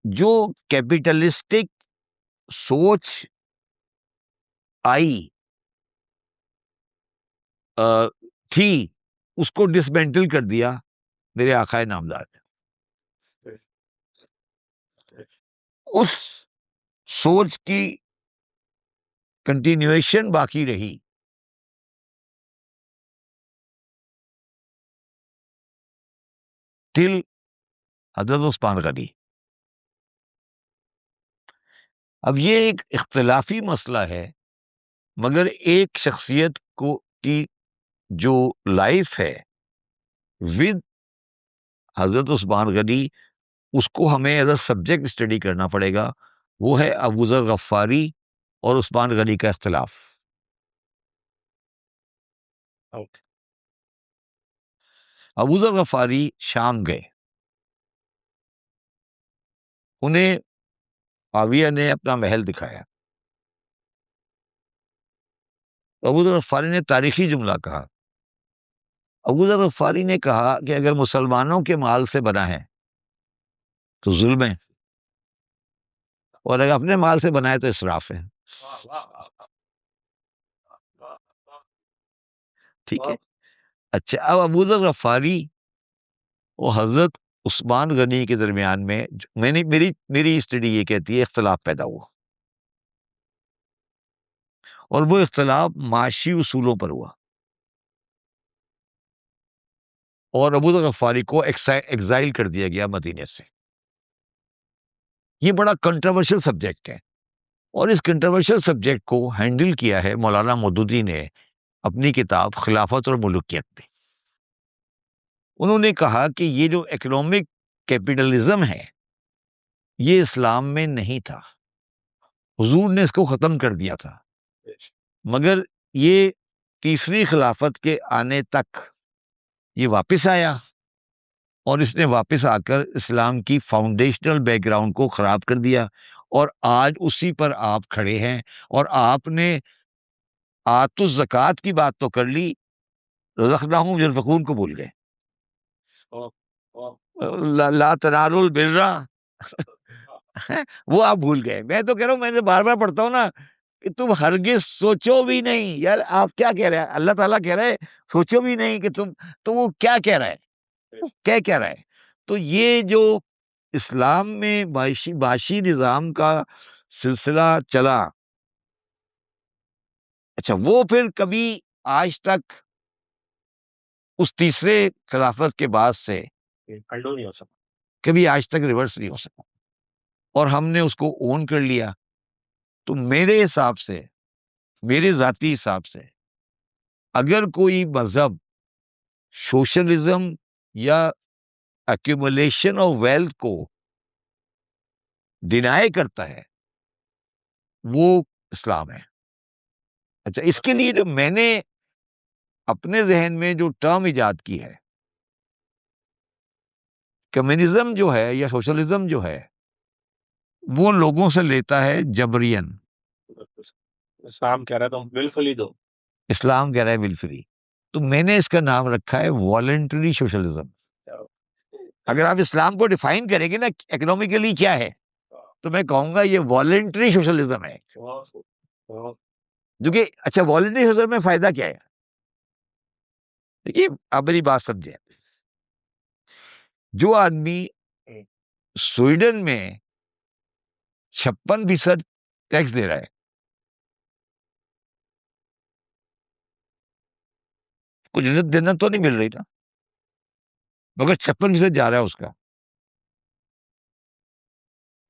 S2: जो कैपिटलिस्टिक सोच आई अ, थी, उसको डिसमेंटल कर दिया मेरे आकाए नामदार ने। उस सोच की कंटिन्यूएशन बाकी रही। टिल हजरत उस्मान गनी। अब ये एक इख्तिलाफी मसला है, मगर एक शख्सियत को की जो लाइफ है विद हजरत उस्मान गनी, उसको हमें एज अ सब्जेक्ट स्टडी करना पड़ेगा। वो है अबू ज़र गफ्फारी और उस्मान गनी का इख्तिलाफ। अबू ज़र गफ्फारी शाम गए, उन्हें आविया ने अपना महल दिखाया। अबू ज़र गफ्फारी ने तारीखी जुमला कहा अबू ज़र गफ़ारी ने कहा कि अगर मुसलमानों के माल से बना है तो जुल्म है, और अगर अपने माल से बना है तो इसराफ है। ठीक है। अच्छा, अब अबू ज़र गफ़ारी और हज़रत उस्मान गनी के दरमियान में मैंने मेरी मेरी स्टडी ये कहती है इख्तलाफ पैदा हुआ, और वो इख्तलाफ माशी उसूलों पर हुआ, और अबू ज़र गफ़ारी को एक्साइल कर दिया गया मदीने से। ये बड़ा कंट्रोवर्शियल सब्जेक्ट है, और इस कंट्रोवर्शियल सब्जेक्ट को हैंडल किया है मौलाना मौदूदी ने अपनी किताब खिलाफत और मुल्कियत में। उन्होंने कहा कि ये जो इकोनॉमिक कैपिटलिज्म है, ये इस्लाम में नहीं था, हुजूर ने इसको ख़त्म कर दिया था, मगर ये तीसरी खिलाफत के आने तक ये वापस आया, और इसने वापस आकर इस्लाम की फाउंडेशनल बैकग्राउंड को ख़राब कर दिया, और आज उसी पर आप खड़े हैं। और आपने आतुज़ ज़कात की बात तो कर ली, रज़क़नाहुम यनफ़िक़ून को भूल गए। ला ला तनालुल बिर्रा वो आप भूल गए। मैं तो कह रहा हूँ, मैंने बार-बार पढ़ता हूँ ना कि तुम हरगिज़ सोचो भी नहीं। यार आप क्या कह रहे हैं? अल्लाह ताला कह रहा है सोचो भी नहीं कि तुम, तो वो क्या कह रहा है? क्या रहा है? तो ये जो इस्लाम में बाशी निज़ाम का सिलसिला चला, अच्छा वो फिर कभी आज तक उस तीसरे खिलाफत के बाद से
S1: अंडो नहीं हो सकता।
S2: कभी आज तक रिवर्स नहीं हो सका, और हमने उसको ओन कर लिया। तो मेरे हिसाब से, मेरे ज़ाती हिसाब से, अगर कोई मज़हब सोशलिज़्म या एक्यूमुलेशन ऑफ वेल्थ को डिनाई करता है, वो इस्लाम है। अच्छा, इसके लिए जो मैंने अपने ज़हन में जो टर्म इजाद की है, कम्युनिज़्म जो है या सोशलिज़्म जो है, वो लोगों से लेता है जबरियन।
S1: इस्लाम कह रहा है तुम विलफुली दो।
S2: इस्लाम कह रहा है विल फ्री। तो मैंने इसका नाम रखा है वॉलंटरी सोशलिज़्म। अगर आप इस्लाम को डिफाइन करेंगे ना इकोनॉमिकली क्या है, तो मैं कहूँगा ये वॉलंटरी सोशलिज़्म है। जो कि अच्छा, वॉलंटरी सोशलिज़्म में फ़ायदा क्या है? देखिए, आप मेरी बात समझें। जो आदमी स्वीडन में 56% टैक्स दे रहा है, कुछ जन्नत जन्नत तो नहीं मिल रही ना, मगर 56% जा रहा है उसका।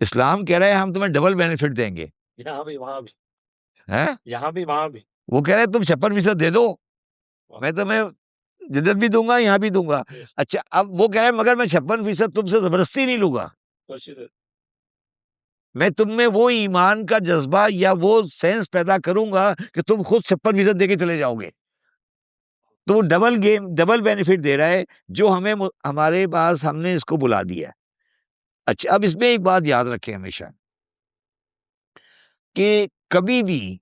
S2: इस्लाम कह रहा है हम तुम्हें डबल बेनिफिट देंगे।
S1: यहाँ भी वहाँ भी,
S2: हैं?
S1: यहाँ भी वहाँ भी।
S2: वो कह रहे हैं तुम 56% दे दो, मैं तुम्हें जन्नत भी दूंगा, यहाँ भी दूंगा। अच्छा, अब वो कह रहे हैं मगर मैं 56% तुमसे जबरदस्ती नहीं लूंगा, मैं तुम में वो ईमान का जज्बा या वो सेंस पैदा करूंगा कि तुम खुद 56% दे के चले जाओगे। तो वो डबल गेम, डबल बेनिफिट दे रहा है, जो हमारे पास हमने इसको बुला दिया। अच्छा, अब इसमें एक बात याद रखें हमेशा कि कभी भी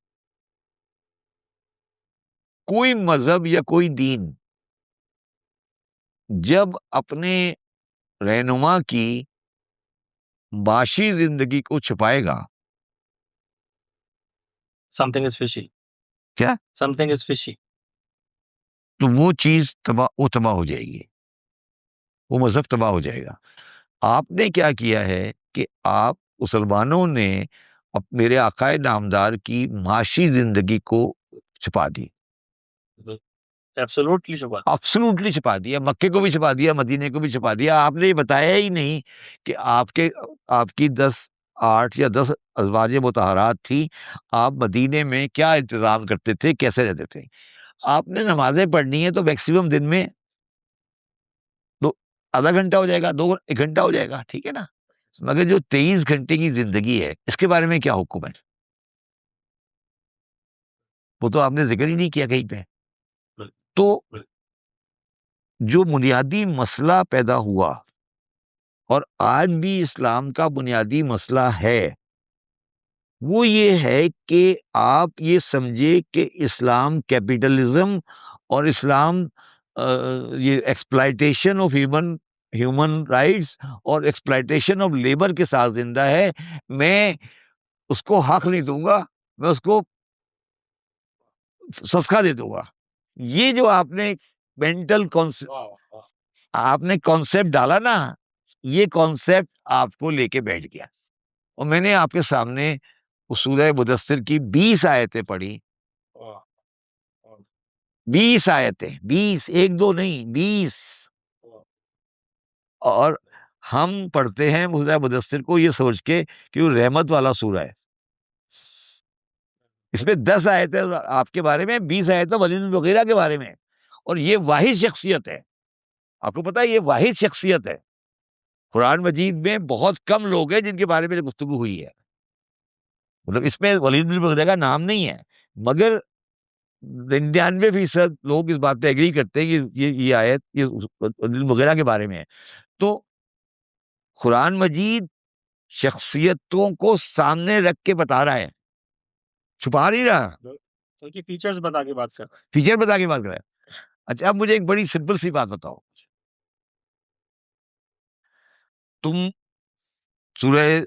S2: कोई मजहब या कोई दीन जब अपने रहनुमा की माशी जिंदगी को छुपाएगा,
S1: समथिंग इज फिशी।
S2: क्या?
S1: Something is fishy.
S2: तो वो चीज तबाह हो जाएगी, वो मजहब तबाह हो जाएगा। आपने क्या किया है कि आप मुसलमानों ने मेरे आकाए नामदार की माशी जिंदगी को छुपा दी,
S1: एब्सोल्युटली शुभ।
S2: अब्सोल्युटली छुपा दिया। मक्के को भी छुपा दिया, मदीने को भी छुपा दिया। आपने ये बताया ही नहीं कि आपकी 8 या 10 अज़वाज मुतहरात थी, आप मदीने में क्या इंतज़ाम करते थे, कैसे रहते थे। आपने नमाज़ें पढ़नी है तो मैक्सिमम दिन में दो आधा घंटा हो जाएगा, 1 घंटा हो जाएगा, ठीक है ना? मगर जो 23 घंटे की ज़िंदगी है, इसके बारे में क्या हुक्म है? वो तो आपने ज़िक्र ही नहीं किया कहीं पे। तो जो बुनियादी मसला पैदा हुआ, और आज भी इस्लाम का बुनियादी मसला है, वो ये है कि आप ये समझे कि इस्लाम कैपिटलिज्म और इस्लाम ये exploitation of human human rights और एक्सप्लॉइटेशन ऑफ लेबर के साथ जिंदा है, मैं उसको हक नहीं दूंगा, मैं उसको सदका दे दूंगा। ये जो आपने मेंटल आपने कॉन्सेप्ट डाला ना, ये कॉन्सेप्ट आपको लेके बैठ गया। और मैंने आपके सामने उस सूरह मुदस्सिर की 20 आयतें पढ़ी, 20 आयतें, 20, एक दो नहीं, 20। और हम पढ़ते हैं सूरह मुदस्सिर को ये सोच के कि वो रहमत वाला सूरह है। इसमें 10 आयतें आपके बारे में, 20 आयतें वलीद बिन मुगीरा के बारे में। और ये वाहिद शख्सियत है, आपको पता है ये वाहिद शख्सियत है। कुरान मजीद में बहुत कम लोग हैं जिनके बारे में गुफ्तगू हुई है, मतलब इसमें वलीद बिन मुगीरा का नाम नहीं है, मगर 99% लोग इस बात पे एग्री करते हैं कि ये आयत ये वलीद बिन मुगीरा के बारे में है। तो कुरान मजीद शख्सियतों को सामने रख के बता रहा है, छुपा नहीं रहा,
S1: उनकी फीचर्स बता के बात कर रहा है।
S2: फीचर बता के बात कर रहा है। अच्छा, अब मुझे एक बड़ी सिंपल सी बात बताओ, तुम सूरह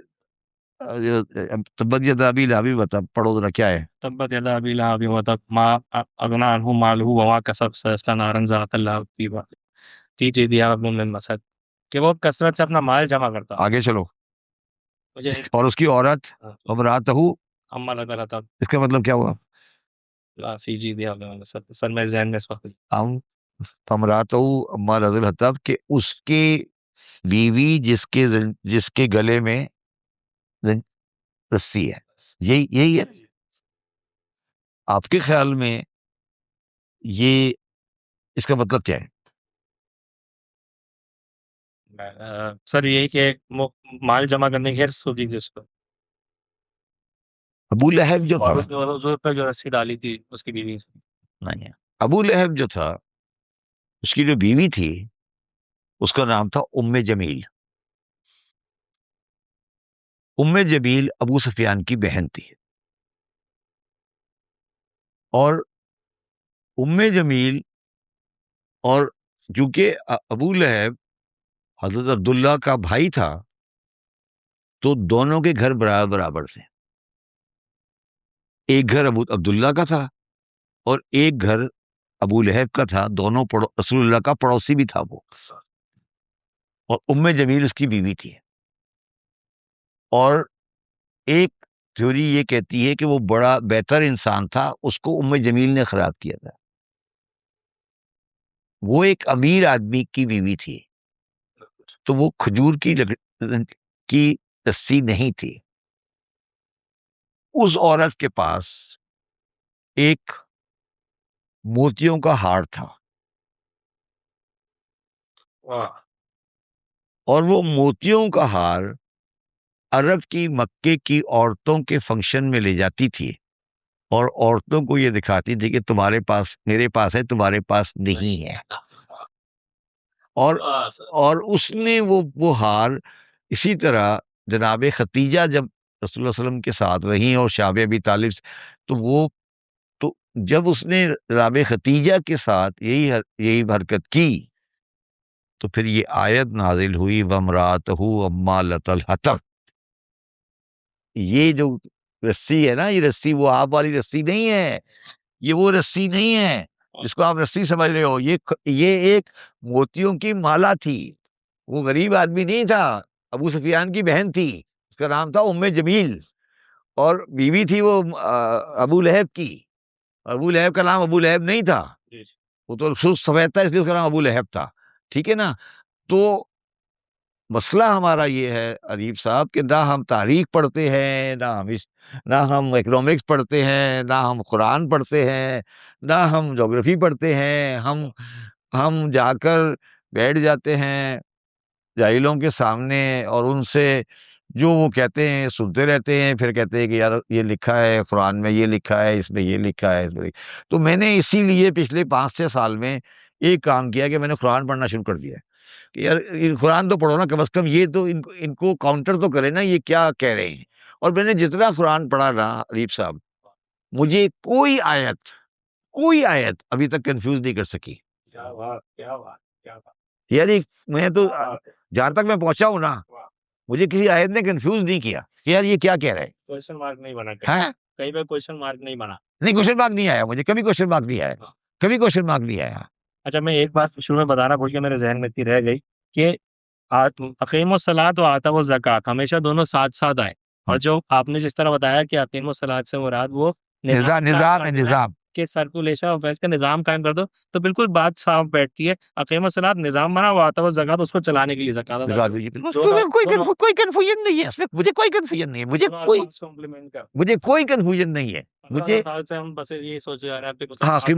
S2: तब्बत यदा अबी लहब बता पढ़ो जरा, क्या है?
S1: तब्बत यदा अबी लहब व तब मा अगना अन्हु मालहु व मा कसब सयस्ला नारन ज़ात लहब फी जिदिहा हब्लुम मिन मसद, कि वो कसरत से अपना माल जमा करता।
S2: आगे चलो।
S1: मुझे
S2: और उसकी औरत अमरातहु,
S1: अम्मा लगा था
S2: इसका मतलब क्या हुआ?
S1: फी जिदिहा हब्लुम मिन मसद, सर मेरे ज़हन में इस वक्त
S2: हम फमरातहु अम्मा लदल हतब, कि उसके बीवी जिसके गले में रस्सी है, यही यही है। आपके ख्याल में ये इसका मतलब क्या है?
S1: सर यही कि माल जमा करने की हिर्स होती थी उसको,
S2: अबू लहब जो था,
S1: और हुजूर पर जो रस्सी डाली थी उसकी बीवी।
S2: नहीं है, अबू लहब जो था उसकी जो बीवी थी उसका नाम था उम्मे जमील। उम्मे जमील अबू सुफियान की बहन थी। और उम्मे जमील और क्योंकि अबू लहब हजरत अब्दुल्ला का भाई था, तो दोनों के घर बराबर बराबर थे। एक घर अबू अब्दुल्ला का था और एक घर अबू लहब का था, दोनों रसूलुल्लाह का पड़ोसी भी था वो। और उम्मे जमील उसकी बीवी थी। और एक थ्योरी ये कहती है कि वो बड़ा बेहतर इंसान था, उसको उम्मे जमील ने खराब किया था। वो एक अमीर आदमी की बीवी थी, तो वो खजूर की रस्सी नहीं थी। उस औरत के पास एक मोतियों का हार था, और वो मोतियों का हार अरब की मक्के की औरतों के फंक्शन में ले जाती थी, और औरतों को ये दिखाती थी कि तुम्हारे पास, मेरे पास है, तुम्हारे पास नहीं है। और उसने वो हार इसी तरह जनाब खतीजा जब रसूलुल्लाह सल्लल्लाहु अलैहि वसल्लम के साथ रही और शाबे अबी तालिब, तो वो तो जब उसने जनाब खतीजा के साथ यही हरकत की, तो फिर ये आयत नाजिल हुई, वमरातहु अम्मालतल हतब। ये जो रस्सी है ना, ये रस्सी वो आप वाली रस्सी नहीं है, ये वो रस्सी नहीं है जिसको आप रस्सी समझ रहे हो। ये एक मोतियों की माला थी। वो गरीब आदमी नहीं था, अबू सुफियान की बहन थी, उसका नाम था उम्मे जमील। और बीवी थी वो अबू लहब की। अबू लहब का नाम अबू लहब नहीं था, वो तो सफेद था इसलिए उसका नाम अबू लहब था। ठीक है ना? तो मसला हमारा ये है अरीफ साहब कि ना हम तारीख पढ़ते हैं, ना हम इकोनॉमिक्स पढ़ते हैं, ना हम कुरान पढ़ते हैं, ना हम ज्योग्राफी पढ़ते हैं। हम जाकर बैठ जाते हैं जाहिलों के सामने और उनसे जो वो कहते हैं सुनते रहते हैं, फिर कहते हैं कि यार ये लिखा है कुरान में, ये लिखा है इसमें, ये लिखा है इसमें। तो मैंने इसीलिए पिछले 5-6 साल में एक काम किया कि मैंने कुरान पढ़ना शुरू कर दिया कि यार ये कुरान तो पढ़ो ना, कम से कम ये तो इनको काउंटर तो करे ना, ये क्या कह रहे हैं। और मैंने जितना कुरान पढ़ा ना अरीफ साहब, मुझे कोई आयत अभी तक कंफ्यूज नहीं कर सकी।
S1: क्या बात, क्या बात, क्या बात।
S2: यानी मैं तो जहाँ तक मैं पहुँचा हूँ ना, मुझे किसी आयत ने कंफ्यूज नहीं किया कि यार ये क्या कह रहा है।
S1: क्वेश्चन मार्क नहीं बना
S2: हैं?
S1: कहीं पे क्वेश्चन मार्क नहीं बना।
S2: नहीं, क्वेश्चन मार्क नहीं आया मुझे, कभी क्वेश्चन मार्क नहीं आया, कभी क्वेश्चन मार्क नहीं आया।
S1: अच्छा, मैं एक बात शुरू में बताना भूल गया, मेरे जहन में इतनी रह गई कि अकीम सलात और आता वो ज़कात हमेशा दोनों साथ साथ आए। और जो आपने जिस तरह बताया कि अकीम सलात से मुराद वो निज़ाम
S2: निज़ाम
S1: कायम
S2: निज़ाम
S1: कर
S2: है,
S1: देना है
S2: निज़ाम।
S1: कि सर्कुलेशन ऑफ वेल्थ का निज़ाम कायम कर दो, तो बिल्कुल बात साफ बैठती है। अकीम सलात निज़ाम बना, वो आता वो ज़कात उसको चलाने के लिए ज़कात अदा
S2: लगा
S1: करो।
S2: दीजिए, बिल्कुल
S1: दोनों दोनों
S2: कोई कन्फ्यूजन नहीं है इसमें, मुझे कोई कन्फ्यूजन नहीं है,
S1: दोनों अल्फाज कॉम्प्लीमेंट कर।
S2: मुझे कोई कन्फ्यूजन नहीं है।
S1: 15
S2: मुझे
S1: साल से हम बस यही सोचे जा रहे हैं, आपके
S2: हाँ,
S1: कुछ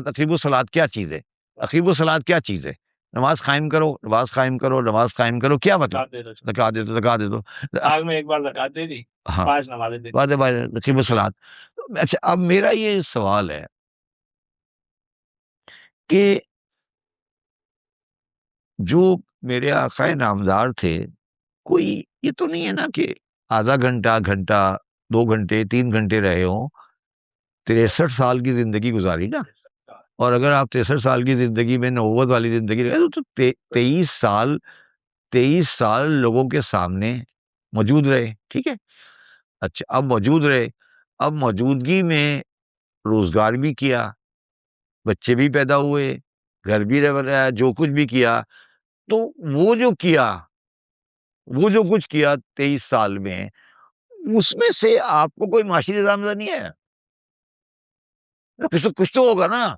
S2: अकीम सलात क्या चीज़ है? अकीम सलात क्या चीज़ है? नमाज़ कायम करो, नमाज़ कायम करो, नमाज़ कायम करो, क्या मतलब?
S1: ज़कात दे दो।
S2: ज़कात दे दो, ज़कात दे दो।
S1: साल में एक बार ज़कात दे दी,
S2: हाँ,
S1: 5 नमाज़ें दे दी।
S2: वाज़ेह वाज़ेह अकीम सलात। अच्छा, अब मेरा ये सवाल है कि जो मेरे आक़ाए नामदार थे, कोई ये तो नहीं है ना कि आधा घंटा, घंटा, 2 घंटे, 3 घंटे रहे हों, 63 साल की ज़िंदगी गुज़ारी ना। और अगर आप 63 साल की ज़िंदगी में नबुव्वत वाली ज़िंदगी रहे तो 23 साल लोगों के सामने मौजूद रहे, ठीक है? अच्छा, अब मौजूद रहे, अब मौजूदगी में रोज़गार भी किया, बच्चे भी पैदा हुए, घर भी बनाया, जो कुछ भी किया, तो वो जो किया, वो जो कुछ किया 23 साल में, उसमें से आपको कोई माशी निज़ाम नज़र नहीं आया? कुछ तो होगा ना?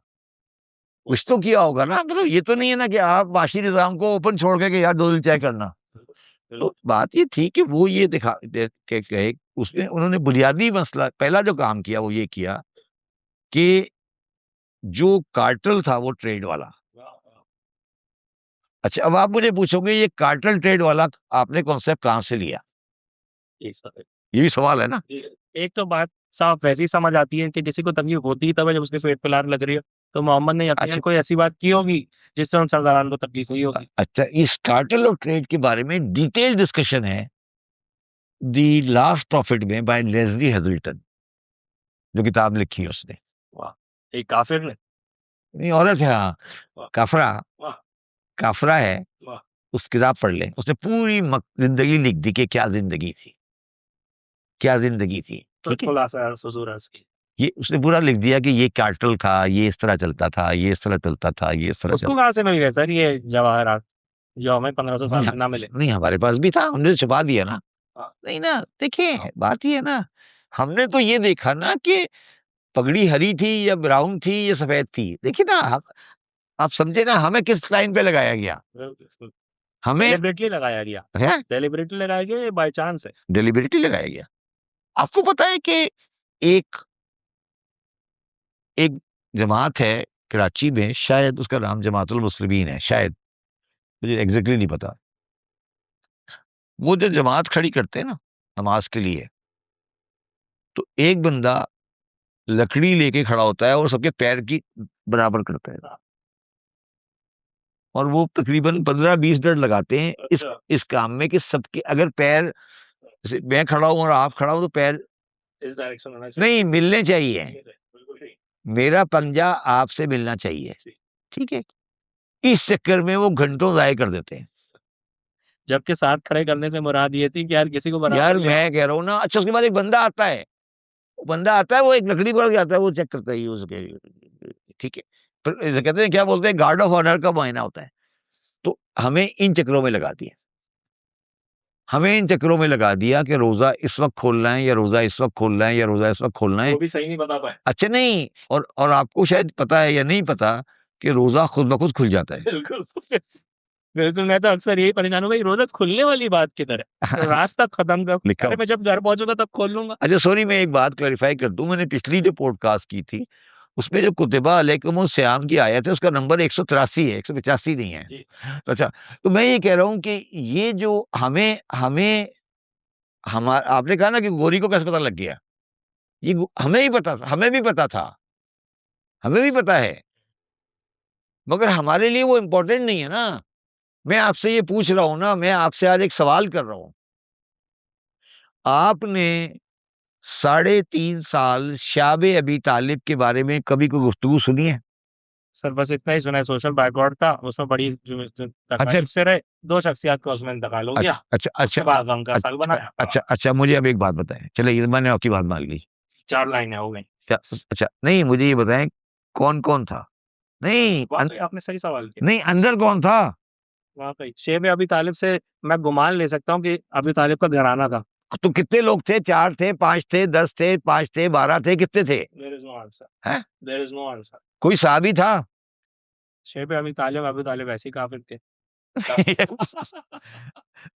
S2: कुछ तो किया होगा ना, मतलब ये तो नहीं है ना कि आप माशी निज़ाम को ओपन छोड़ के कि यार 2 दिन चाय करना। तो बात ये थी कि वो ये दिखा दे के गए, उसमें उन्होंने बुनियादी मसला पहला जो काम किया वो ये किया कि जो कार्टेल था वो ट्रेड वाला। अच्छा, अब आप मुझे पूछोगे ये कार्टेल ट्रेड वाला आपने कॉन्सेप्ट कहाँ से लिया? ये भी सवाल है ना?
S1: एक तो बात साफ वैसे ही समझ आती है कि किसी को तकलीफ होती ही तब है जब उसके पेट पे लात लग रही है। तो मोहम्मद ने यकीनन
S2: अच्छा,
S1: कोई ऐसी बात की होगी जिससे उन सरदारान को तकलीफ हुई होगी।
S2: अच्छा, इस कार्टेल ऑफ ट्रेड के बारे में डिटेल्ड डिस्कशन है द लास्ट प्रॉफिट में बाय लेस्ली हैज़ल्टन, जो किताब लिखी है उसने।
S1: वाह! एक काफिर ने।
S2: नहीं, औरत है, हाँ,
S1: वाह!
S2: काफ़रा
S1: वाह!
S2: काफ़रा है,
S1: वाह!
S2: उस किताब पढ़ लें। उसने पूरी ज़िंदगी लिख दी कि क्या ज़िंदगी थी, क्या ज़िंदगी थी,
S1: तो
S2: ठीक है?
S1: खुलासा है हुज़ूर अर्ज़ की।
S2: ये उसने पूरा लिख दिया कि ये कार्टेल था, ये इस तरह चलता था, ये इस तरह चलता था, ये इस तरह
S1: उसको
S2: चलता।
S1: कहाँ से मिल गए सर ये जवाहरात जो हमें 1500
S2: नहीं,
S1: साल में ना मिले?
S2: नहीं, हमारे पास भी था, हमने तो छुपा दिया ना।
S1: हाँ,
S2: नहीं ना, देखिए
S1: हाँ।
S2: बात ये है ना, हमने तो ये देखा ना कि पगड़ी हरी थी या ब्राउन थी या सफ़ेद थी। देखिए ना, आप समझे ना, हमें किस लाइन पे लगाया गया?
S1: बिल्कुल।
S2: हमें
S1: डेलिबरेटली लगाया गया।
S2: हैं?
S1: डेलिबरेटली लगाया गया या बाय चांस है?
S2: डेलिबरेटली लगाया गया। आपको पता है कि एक एक जमात है कराची में, शायद उसका नाम जमातुल मुस्लिमीन है, शायद, मुझे एग्ज़ैक्टली नहीं पता। वो जो जमात खड़ी करते हैं ना, नमाज़ के लिए, तो एक बंदा लकड़ी लेके खड़ा होता है और सबके पैर की बराबर करता है। और वो तकरीबन 15-20 मिनट लगाते हैं
S1: अच्छा।
S2: इस काम में कि सबके अगर पैर, जैसे मैं खड़ा हूँ और आप खड़ा हो तो पैर
S1: इस डायरेक्शन में होना चाहिए।
S2: नहीं मिलने चाहिए।
S1: ठीक है, बिल्कुल ठीक।
S2: मेरा पंजा आपसे मिलना चाहिए,
S1: ठीक।
S2: ठीक है? इस चक्कर में वो घंटों ज़ाया कर देते हैं।
S1: जबकि साथ खड़े करने से मुराद ये थी कि यार किसी को बराबर
S2: यार
S1: ले आओ।
S2: मैं कह रहा हूँ ना, अच्छा उसके बाद एक बंदा आता है, वो बंदा आता है, वो एक लकड़ी पकड़ के आता है, वो चेक करता है ये उसके, ठीक है? फिर कहते हैं, क्या बोलते हैं, गार्ड ऑफ ऑनर का मुआयना होता है। तो हमें इन चक्करों में लगा दिया। हमें इन चक्करों में लगा दिया कि रोज़ा इस वक़्त खोलना है या रोज़ा इस वक़्त खोलना है या रोज़ा इस वक़्त खोलना है।
S1: वो भी सही नहीं बता पाए।
S2: अच्छा नहीं, और आपको शायद पता है या नहीं पता कि रोज़ा खुद ब खुद खुल जाता है।
S1: बिल्कुल। बिल्कुल, मैं तो अक्सर यही परेशान हूँ भाई रोज़ा खुलने वाली बात किधर है? रात तक खत्म कर
S2: लिखा
S1: अरे
S2: हो।
S1: मैं जब घर पहुँचूँगा तब खोल लूँगा।
S2: अच्छा सॉरी, मैं एक बात क्लैरिफ़ाई कर दूँ, मैंने पिछली जो पॉडकास्ट की थी, उसमें जो कुतिबा अलैकुमुस्सियाम की आयत है, उसका नंबर 183 है, 185 नहीं है।
S1: जी।
S2: तो अच्छा, तो मैं ये कह रहा हूँ कि ये जो हमें हमें हमा आपने कहा ना कि गोरी को कैसे पता लग गया? ये गो हमें ही पता था, हमें भी पता था, हमें भी पता है, मगर हमारे लिए वो इम्पोर्टेंट नहीं है ना। मैं आपसे ये पूछ रहा हूँ ना, मैं आपसे आज एक सवाल कर रहा हूँ। आपने साढ़े 3 साल शाब अबी तालिब के बारे में कभी कोई गुफ्तगू सुनी है?
S1: सर बस इतना ही सुना है, सोशल बाइकआउट था, उसमें बड़ी
S2: अच्छा
S1: तकलीफ से रहे, 2 शख्सियत को उसमें इंतकाल हो गया।
S2: अच्छा अच्छा
S1: उसके बाद गम का साल
S2: अच्छा
S1: बनाया।
S2: अच्छा अच्छा, मुझे अब एक बात बताएं, चले ये मैंने आपकी बात मान ली,
S1: 4 लाइनें हो गई।
S2: क्या? अच्छा नहीं, मुझे ये बताएं कौन कौन था? नहीं
S1: वाकई आपने सही सवाल किया।
S2: नहीं, अंदर कौन था?
S1: वाकई शेब अबी तालिब से मैं गुमान ले सकता हूँ कि अबी तालिब का घराना था।
S2: तो कितने लोग थे? 4 थे, 5 थे, 10 थे, 5 थे, 12 थे, कितने थे?
S1: There is no answer.
S2: हैं?
S1: There is no answer.
S2: कोई सहाबी था?
S1: शेब अबी तालिब ऐसे ही काफिर थे।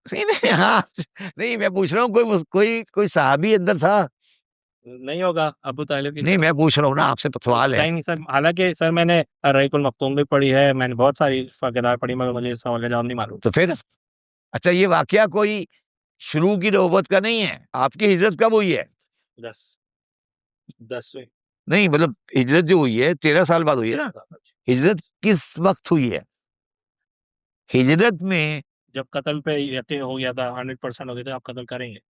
S2: नहीं नहीं, हाँ, नहीं मैं पूछ रहा हूँ कोई सहाबी अंदर था?
S1: नहीं होगा अबू तालिब की।
S2: नहीं मैं पूछ रहा हूँ ना, आपसे सवाल है।
S1: नहीं नहीं सर, हालांकि सर मैंने रहीकुल मखतूम भी पढ़ी है, मैंने बहुत सारी किताब पढ़ी, मगर मुझे इस सवाल का जवाब नहीं मालूम।
S2: तो फिर अच्छा, ये वाकया कोई शुरू की नौबत का नहीं है? आपकी हिजरत कब हुई है?
S1: 10 10वें।
S2: नहीं मतलब हिजरत जो हुई है 13 साल बाद हुई है ना? हिजरत किस वक्त हुई है? हिजरत में
S1: जब कत्ल पे यकीन हो गया था, 100% हो गया था, आप कत्ल करेंगे।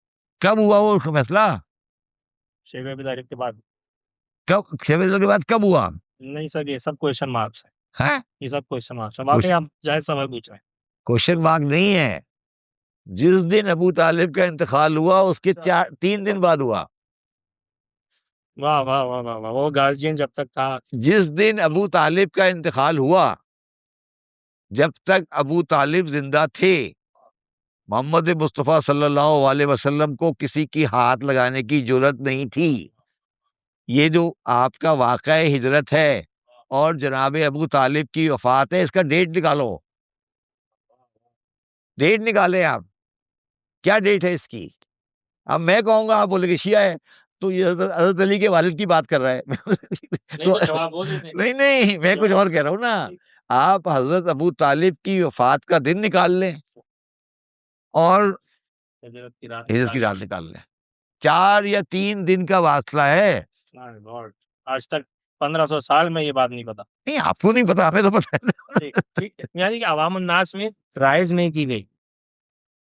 S2: कब हुआ वो फैसला?
S1: शेख अबी तालिब के बाद।
S2: कब 6 के बाद कब हुआ?
S1: नहीं सर, ये सब क्वेश्चन मार्क्स है।
S2: है
S1: ये सब क्वेश्चन मार्क्स है, वाकई आप जायज सवाल पूछ रहे हैं।
S2: क्वेश्चन मार्क नहीं है। जिस दिन अबू तालिब का इंतकाल हुआ उसके 3 दिन बाद हुआ।
S1: वाह वाह वाह वाह वाह, वो गार्जियन जब तक था।
S2: जिस दिन अबू तालिब का इंतकाल हुआ, जब तक अबू तालिब जिंदा थे, मोहम्मद मुस्तफ़ा सल्लल्लाहु अलैहि वसल्लम को किसी की हाथ लगाने की जरूरत नहीं थी। ये जो आपका वाक़या हिजरत है और जनाब अबू तालिब की वफात है, इसका डेट निकालो, डेट निकालें आप, क्या डेट है इसकी? अब मैं कहूंगा, आप बोले कि शिया है, तो ये हजरत अली के वालिद की बात कर रहा है।
S1: नहीं
S2: तो
S1: तो जवाब वो दे दें।
S2: नहीं नहीं, मैं कुछ और कह रहा हूँ ना। आप हजरत अबू तालिब की वफात का दिन निकाल लें और
S1: हिजरत की रात
S2: हिजरत की
S1: निकाल
S2: रात निकाल लें। 4 या 3 दिन का वास्ता है।
S1: माय गॉड, आज तक 1500 साल में ये बात नहीं पता।
S2: नहीं आपको नहीं पता, हमें तो पता है।
S1: ठीक ठीक है, यानी कि अवाम उन्नास में राइज नहीं की गई।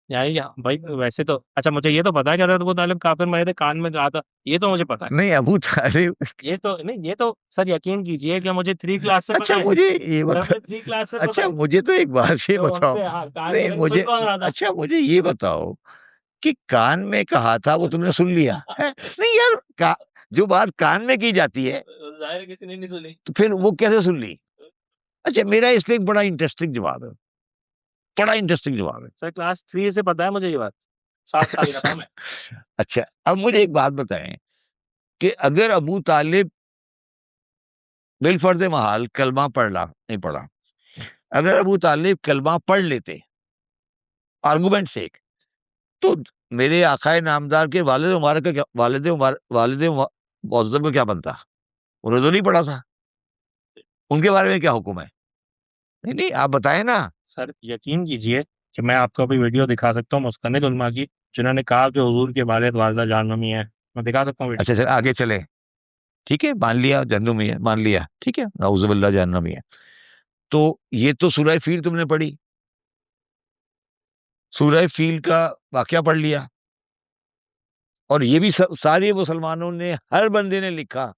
S1: यानी कि भाई वैसे तो अच्छा, मुझे ये तो पता है कि हज़रत अबू तालिब काफ़िर मरे थे, कान में कहा था, ये तो मुझे पता है।
S2: नहीं अबू तालिब,
S1: ये तो नहीं, ये तो सर यकीन कीजिए कि मुझे 3 क्लास से पता
S2: अच्छा
S1: है।
S2: मुझे ये
S1: मुझे
S2: बता,
S1: 3 क्लास से पता
S2: अच्छा
S1: है।
S2: मुझे तो एक बात ये
S1: तो
S2: बताओ,
S1: उनसे हाँ, कान
S2: नहीं
S1: में सुन
S2: मुझे,
S1: कौन रहा था?
S2: अच्छा मुझे ये बताओ कि कान में कहा था वो तुमने सुन लिया है? नहीं यार, जो बात कान में की जाती है
S1: ज़ाहिर है किसी ने नहीं सुनी।
S2: तो फिर वो कैसे सुन ली? अच्छा मेरा इस पे एक बड़ा इंटरेस्टिंग जवाब है, बड़ा इंटरेस्टिंग जवाब है।
S1: सर क्लास 3 से पता है मुझे ये बात। 7 साल का था मैं।
S2: अच्छा अब मुझे एक बात बताएं कि अगर अबू तालिब बिलफर्ज महाल कलमा पढ़ला नहीं पढ़ा, अगर अबू तालिब कलमा पढ़ लेते आर्गुमेंट से, तो मेरे आकाए नामदार के वालिद मुबारक का वालिद मुअज्जम का क्या बनता? उन्होंने तो नहीं पढ़ा था, उनके बारे में क्या हुक्म है? नहीं नहीं, आप बताएं ना।
S1: सर यकीन कीजिए कि मैं आपको अभी वीडियो दिखा सकता हूँ मुस्तनिद उलमा की, जिन्होंने कहा कि हुजूर के वालिद वालिदा जहन्नमी है। मैं दिखा सकता हूँ वीडियो।
S2: अच्छा चल आगे चले, ठीक है मान लिया जहन्नुमी है, मान लिया, ठीक है नाउजुबिल्लाह जहन्नुमी है। तो ये तो सूरह फील तुमने पढ़ी, सूरह फील का वाकया पढ़ लिया, और ये भी सारे मुसलमानों ने, हर बंदे ने लिखा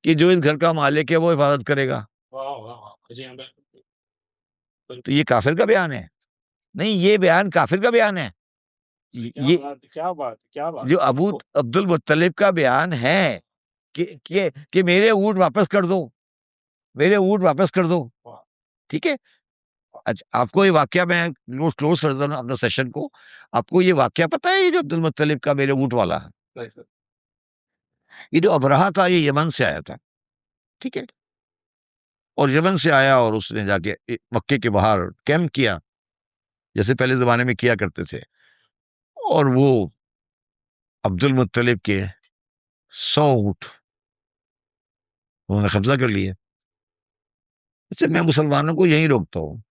S2: कि जो इस घर का मालिक है वो हिफाजत करेगा।
S1: वाह वाह वाह, मुझे यहाँ पे
S2: तो ये काफिर का बयान है? नहीं, ये बयान काफिर का बयान है।
S1: क्या
S2: ये
S1: बात, क्या बात, क्या बात।
S2: जो अबू अब्दुल मुत्तलिब का बयान है कि मेरे ऊँट वापस कर दो, मेरे ऊँट वापस कर दो,
S1: वाह,
S2: ठीक है। अच्छा आपको ये वाकया, मैं क्लोज कर देता हूँ अपना सेशन को। आपको ये वाकया पता है, ये जो अब्दुल मुत्तलिब का मेरे ऊँट वाला,
S1: सही सर।
S2: ये जो अबरहा था ये यमन से आया था, ठीक है। और यमन से आया और उसने जाके मक्के के बाहर कैंप किया, जैसे पहले जमाने में किया करते थे, और वो अब्दुल मुत्तलिब के 100 ऊँट उन्होंने कब्जा कर लिया। इससे मैं मुसलमानों को यही रोकता हूँ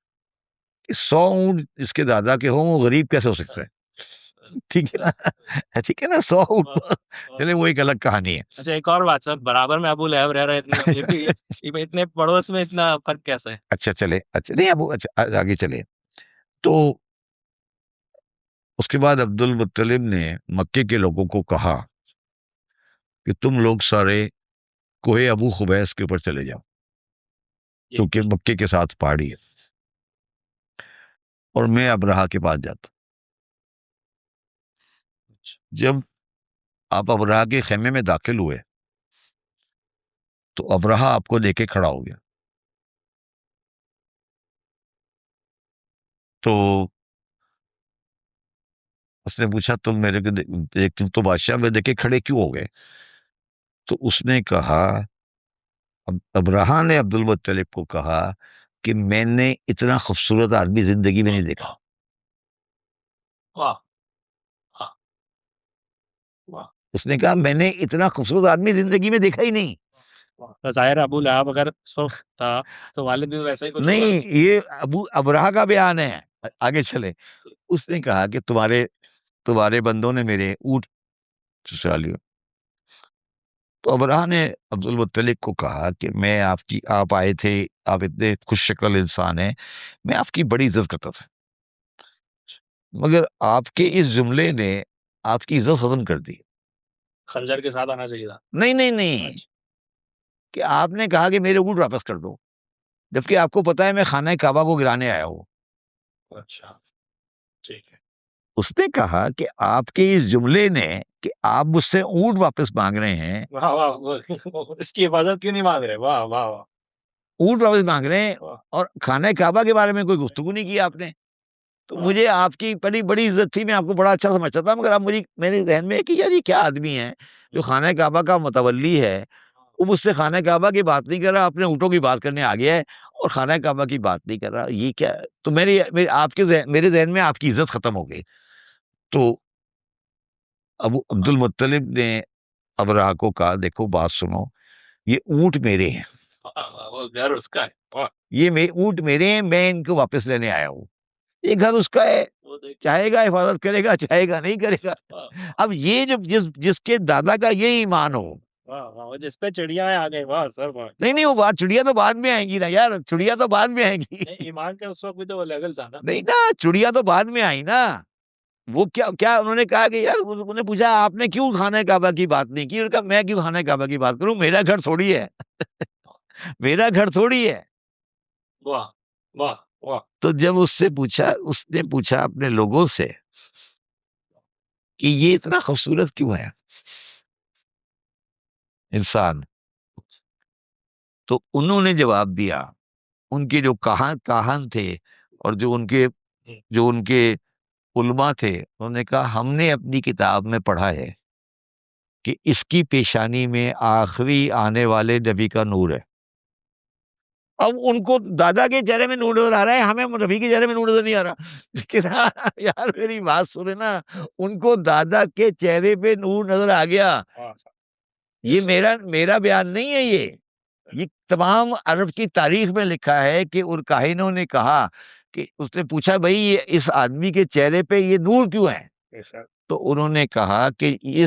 S2: कि 100 ऊँट इसके दादा के हों वो गरीब कैसे हो सकता है? ठीक है ना, ठीक है ना, 100 ऊँट तो चले वो एक अलग कहानी है।
S1: अच्छा एक और बात सर, बराबर में अबू लहब रह रहे इतने, इतने पड़ोस में इतना फर्क कैसे है?
S2: अच्छा चले, अच्छा नहीं अब अच्छा आगे चले। तो उसके बाद अब्दुल मुत्तलिब ने मक्के के लोगों को कहा कि तुम लोग सारे कोहे अबू खुबैस के ऊपर चले जाओ, क्योंकि मक्के के साथ पहाड़ी है। और मैं अबरहा के पास जाता। जब आप अबरहा के खेमे में दाखिल हुए तो अबरहा आपको देखे खड़ा हो गया। तो उसने पूछा तुम मेरे को तुम तो बादशाह में देखे खड़े क्यों हो गए? तो उसने कहा, अबरहा ने अब्दुल मुत्तलिब को कहा कि मैंने इतना खूबसूरत आदमी जिंदगी में नहीं देखा।
S1: वाह वाह वाह।
S2: उसने कहा मैंने इतना खूबसूरत आदमी जिंदगी में देखा ही नहीं।
S1: तो जाहिर है अबू लहब अगर सुर्ख था तो वालिद भी वैसा ही कुछ होगा।
S2: नहीं, ये अबू अबरहा का बयान है। आगे चले। उसने कहा कि तुम्हारे तुम्हारे बंदों ने मेरे ऊँट चुरा लिए। तो अबरहा ने अब्दुल मुत्तलिब को कहा कि मैं आपकी आप आए थे, आप इतने खुश शक्ल इंसान हैं, मैं आपकी बड़ी इज्जत करता था, मगर आपके इस जुमले ने आपकी इज्जत खत्म कर दी।
S1: खंजर के साथ आना चाहिए था।
S2: नहीं नहीं नहीं, कि आपने कहा कि मेरे ऊँट वापस कर दो, जबकि आपको पता है मैं खाना काबा को गिराने आया हूँ।
S1: अच्छा ठीक है।
S2: उसने कहा कि आपके इस जुमले ने कि आप मुझसे ऊँट वापस मांग रहे हैं,
S1: वाह वाह इसकी हिफाजत क्यों नहीं मांग रहे? वाह वाह वाह
S2: ऊँट वापस मांग रहे हैं,
S1: वाह।
S2: और खाना काबा के बारे में कोई गुफ्तगू नहीं की आपने। तो मुझे आपकी बड़ी बड़ी इज्जत थी, मैं आपको बड़ा अच्छा समझता था, मगर अब मेरे जहन में है कि यार ये क्या आदमी है जो खाना काबा का मुतवल्ली है, वो मुझसे खाना काबा की बात नहीं कर रहा, अपने ऊँटों की बात करने आ गया है और खाना काबा की बात नहीं कर रहा, ये क्या है? तो मेरे जहन में आपकी इज्जत खत्म हो गई। तो अबू अब्दुल मुत्तलिब ने अबरहा को कहा, देखो बात सुनो, ये ऊँट मेरे हैं,
S1: वो घर उसका है। वाह।
S2: ऊँट मेरे हैं, मैं इनको वापस लेने आया हूँ। ये घर उसका है,
S1: वो देखिए।
S2: चाहेगा हिफाजत करेगा, चाहेगा नहीं करेगा।
S1: वाह
S2: अब ये जो जिसके दादा का ये ईमान हो।
S1: वाह वाह वो जिस पे चिड़िया आ गई। वाह सर वाह।
S2: नहीं नहीं, वो बात चिड़िया तो बाद में आएंगी ना यार, चिड़िया तो बाद में आएंगी।
S1: नहीं ईमान का उस वक्त भी तो वो लेवल था ना।
S2: नहीं ना, चिड़िया तो बाद में आई ना। वो क्या क्या उन्होंने कहा कि यार, उन्होंने पूछा आपने क्यों खाने काबा की बात नहीं की? उन्होंने कहा मैं क्यों खाने काबा की बात करूं, मेरा घर थोड़ी है। मेरा घर थोड़ी है।
S1: वाह वाह वाह।
S2: तो जब उसने पूछा अपने लोगों से कि ये इतना खूबसूरत क्यों है इंसान, तो उन्होंने जवाब दिया, उनके जो काहन थे और जो उनके उलमा थे, उन्होंने कहा हमने अपनी किताब में पढ़ा है कि इसकी पेशानी में आखिरी आने वाले नबी का नूर है। अब उनको दादा के चेहरे में नूर नजर आ रहा है, हमें नबी के चेहरे में नूर नजर नहीं आ रहा। लेकिन यार मेरी बात सुने ना, उनको दादा के चेहरे पे नूर नजर आ गया। ये मेरा बयान नहीं है, ये तमाम अरब की तारीख में लिखा है कि उन काहिनों ने कहा कि उसने पूछा भाई ये इस आदमी के चेहरे पे ये नूर क्यों है? तो उन्होंने कहा कि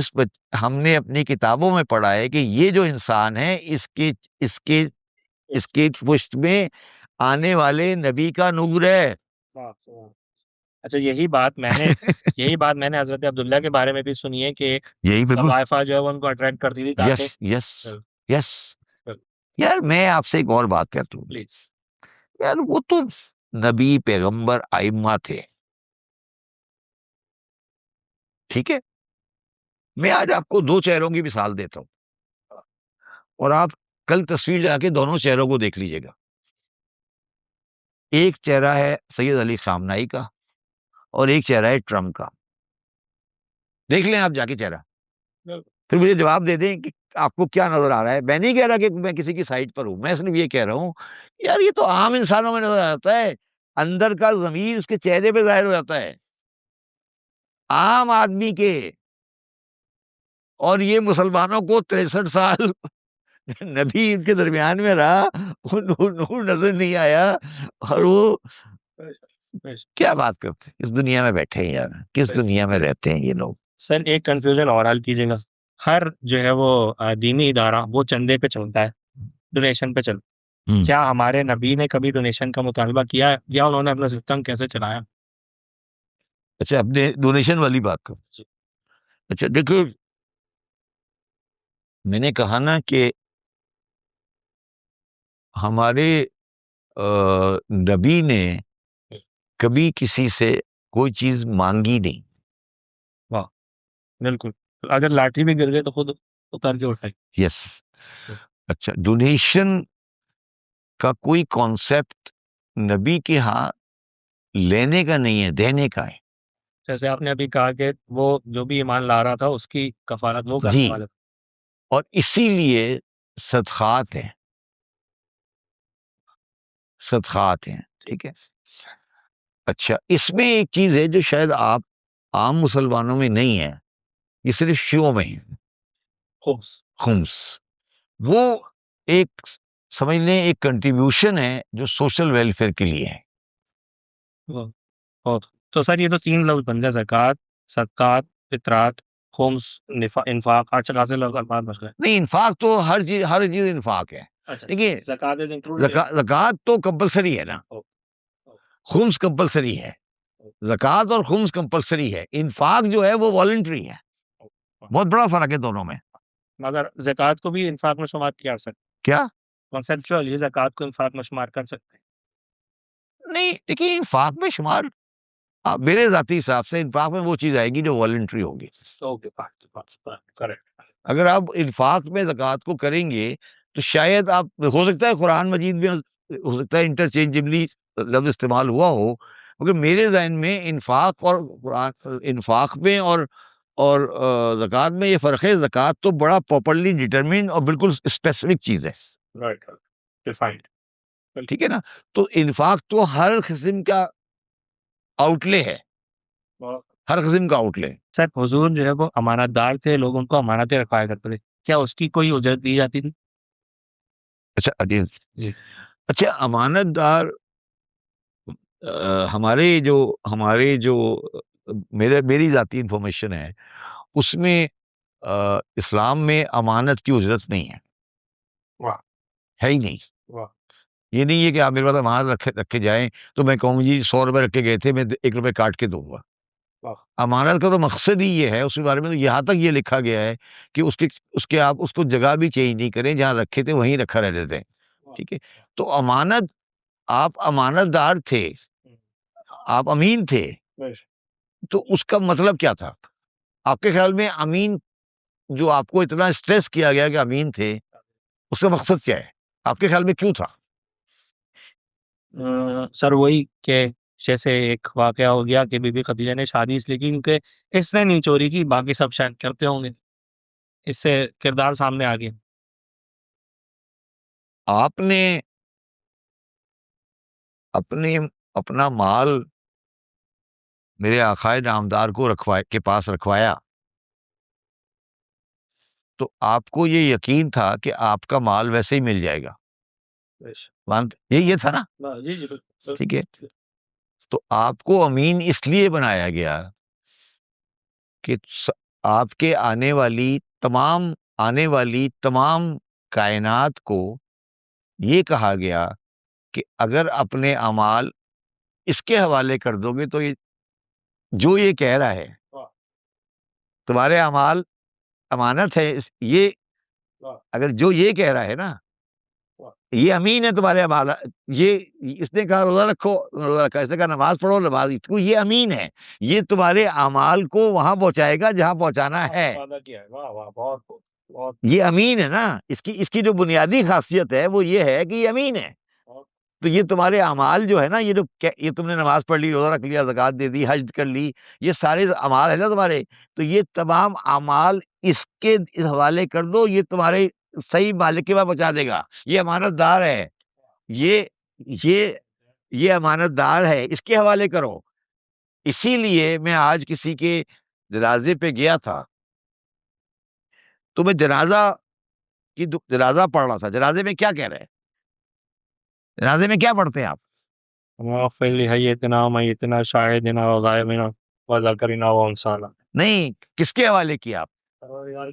S2: हमने अपनी किताबों में पढ़ा है कि ये जो इंसान है इसके इसके इसके पुष्ट में आने वाले नबी का नूर है।
S1: अच्छा यही बात मैंने हजरत अब्दुल्ला के बारे में भी सुनी है कि
S2: यही बिल्कुल।
S1: तवाइफा जो है वो उनको अट्रैक्ट करती थी
S2: यस
S1: ताकि।
S2: Yes yes. यार मैं आपसे एक और बात कहता हूँ,
S1: प्लीज।
S2: यार वो तो नबी पैगंबर आइम्मा थे, ठीक है। मैं आज आपको दो चेहरों की मिसाल देता हूँ और आप कल तस्वीर जाके दोनों चेहरों को देख लीजिएगा। एक चेहरा है सैयद अली खामनाई का और एक चेहरा है ट्रम्प का। देख लें आप जाके चेहरा, फिर मुझे जवाब दे दें कि आपको क्या नजर आ रहा है। मैं नहीं कह रहा कि मैं किसी की साइड पर हूं, मैं सिर्फ ये कह रहा हूं यार ये तो आम इंसानों में नजर आता है, अंदर का ज़मीर उसके चेहरे पे जाहिर हो जाता है, आम आदमी के। और ये मुसलमानों को 63 साल नबी इनके दरमियान में रहा, वो नूर नूर नजर नहीं आया। और वो क्या बात करते हैं, किस दुनिया में बैठे हैं यार, किस दुनिया में रहते हैं ये लोग।
S1: सर एक कंफ्यूजन और हल कीजिएगा। हर जो है वो दीनी इदारा वो चंदे पे चलता है, डोनेशन पे चल। क्या हमारे नबी ने कभी डोनेशन का मुतालबा किया है या उन्होंने अपना सिस्टम कैसे चलाया?
S2: अच्छा, अपने डोनेशन वाली बात करो। अच्छा देखो, मैंने कहा ना कि हमारे नबी ने कभी किसी से कोई चीज मांगी नहीं।
S1: वाह, बिल्कुल। अगर लाठी भी गिर गई तो खुद उतार के उठाई।
S2: यस। अच्छा, डोनेशन का कोई कॉन्सेप्ट नबी के यहाँ लेने का नहीं है, देने का है।
S1: जैसे आपने अभी कहा कि वो जो भी ईमान ला रहा था उसकी कफालत वो
S2: जी,
S1: करने वाले थे।
S2: और इसीलिए सदखात हैं, सदखात हैं, ठीक है। अच्छा, इसमें एक चीज है जो शायद आप आम मुसलमानों में नहीं है, ये सिर्फ शियों में है।
S1: खुम्स।
S2: खुम्स, वो एक, समझ लें, एक कंट्रीब्यूशन है जो सोशल वेलफेयर के लिए है।
S1: वाह, बहुत। तो सर ये तो 3 लफ्ज बन गए, ज़कात, सदक़ात, फितरात, खुम्स, इन्फाक, 8 खासे लफ्ज अल्फाज बच गए।
S2: नहीं, इन्फाक तो हर चीज इन्फाक है।
S1: अच्छा,
S2: देखिए,
S1: ज़कात इज इंक्लूडेड।
S2: ज़कात तो कंपलसरी है ना,
S1: ओ, ओ,
S2: खुम्स कंपलसरी है।
S1: ओ,
S2: ज़कात और खुम्स कंपलसरी है, इन्फाक जो है वो वॉलंटरी है।
S1: ओ, ओ।
S2: बहुत बड़ा फर्क है दोनों में।
S1: मगर ज़कात को भी इन्फाक में शुमार किया जा सकता
S2: क्या?
S1: है। कॉन्सेप्चुअल ये ज़कात को इन्फाक में शुमार कर सकते हैं।
S2: नहीं, देखिए, इन्फाक में शुमार, मेरे ज़ाती हिसाब से इन्फाक में वो चीज़ आएगी जो वॉलंटरी होगी।
S1: Okay, correct.
S2: अगर आप इन्फाक में ज़कात को करेंगे तो शायद आप, हो सकता है कुरान मजीद में हो सकता है इंटरचेंजेबली लफ्ज़ इस्तेमाल हुआ हो, मगर मेरे ज़हन में इन्फाक और कुरान, इन्फाक में और ज़कात में ये फ़र्क है। ज़कात तो बड़ा प्रॉपर्ली डिटरमिन्ड और बिल्कुल स्पेसिफिक चीज़ है,
S1: राइट, डिफाइंड।
S2: ठीक है ना? तो इन्फाक तो हर किस्म का आउटले है, हर किस्म का आउटले।
S1: सर हुजूर जो है वो अमानतदार थे, लोग उनको अमानतें रखवाया करते थे। क्या उसकी कोई उजरत दी जाती थी?
S2: अच्छा, अजीज,
S1: जी।
S2: अच्छा, अमानतदार, हमारे जो मेरी ज़ाती इन्फॉर्मेशन है उसमें इस्लाम में अमानत की उजरत नहीं है,
S1: वाह,
S2: है ही नहीं।
S1: वाह,
S2: ये नहीं है कि आप मेरे पास अमानत रखे रखे जाएं तो मैं कहूँ जी 100 रुपए रख के गए थे, मैं 1 रुपए काट के दूंगा।
S1: वाह,
S2: अमानत का तो मकसद ही ये है, उसके बारे में तो यहाँ तक ये लिखा गया है कि उसके उसके आप उसको जगह भी चेंज नहीं करें, जहाँ रखे थे वहीं रखा रहने दें,
S1: वाह।
S2: ठीक है। तो अमानत, आप अमानतदार थे,
S1: हुँ,
S2: आप अमीन थे,
S1: बेश
S2: तो उसका मतलब क्या था? आपके ख्याल में अमीन, जो आपको इतना स्ट्रेस किया गया कि अमीन थे, उसका मकसद क्या है? आपके ख्याल में क्यों था?
S1: सर वही कि जैसे एक वाक़या हो गया कि बीबी खदीजा ने शादी इसलिए की क्योंकि इसने नहीं चोरी की, बाकी सब शायद करते होंगे। इससे किरदार सामने आ गया।
S2: आपने अपने अपना माल मेरे आखाए नामदार को रखवाए के पास रखवाया, तो आपको ये यकीन था कि आपका माल वैसे ही मिल जाएगा।
S1: बेश
S2: मान ये था ना?
S1: जी, जी, बिल्कुल,
S2: ठीक है। तो आपको अमीन इसलिए बनाया गया कि आपके आने वाली तमाम कायनात को ये कहा गया कि अगर अपने अमाल इसके हवाले कर दोगे तो ये जो ये कह रहा है,
S1: वाह,
S2: तुम्हारे अमाल अमानत है, ये
S1: वाह,
S2: अगर जो ये कह रहा है ना,
S1: वाह,
S2: ये अमीन है तुम्हारे अमाल, ये इसने कहा रोजा रखो, रोजा रखा, इसने कहा नमाज पढ़ो, नमाज, इसको, ये अमीन है, ये तुम्हारे अमाल को वहां पहुंचाएगा जहां पहुंचाना है।
S1: वादा किया है। वाह, वाह! बहुत खूब, बहुत
S2: ये अमीन है ना, इसकी इसकी जो बुनियादी खासियत है वो ये है कि ये अमीन है।
S1: बहुत
S2: तो ये तुम्हारे अमाल जो है ना, ये तुमने नमाज पढ़ ली, रोजा रख लिया, ज़कात दे दी, हज कर ली, ये सारे अमाल है ना तुम्हारे, तो ये तमाम अमाल इसके इस हवाले कर दो, ये तुम्हारे सही मालिक के पास पहुंचा देगा। ये अमानतदार है, ये ये ये अमानतदार है, इसके हवाले करो। इसीलिए मैं आज किसी के जनाजे पे गया था, तो मैं जनाजा पढ़ रहा था। जनाजे में क्या कह रहे हैं? जनाजे में क्या पढ़ते हैं आप?
S1: वाग़फ़िर लिहय्यितना मय्यितना शाहिदिना व गायबिना व ज़करिना व उनसाना।
S2: नहीं, किसके हवाले किया आप?
S1: परवरदिगार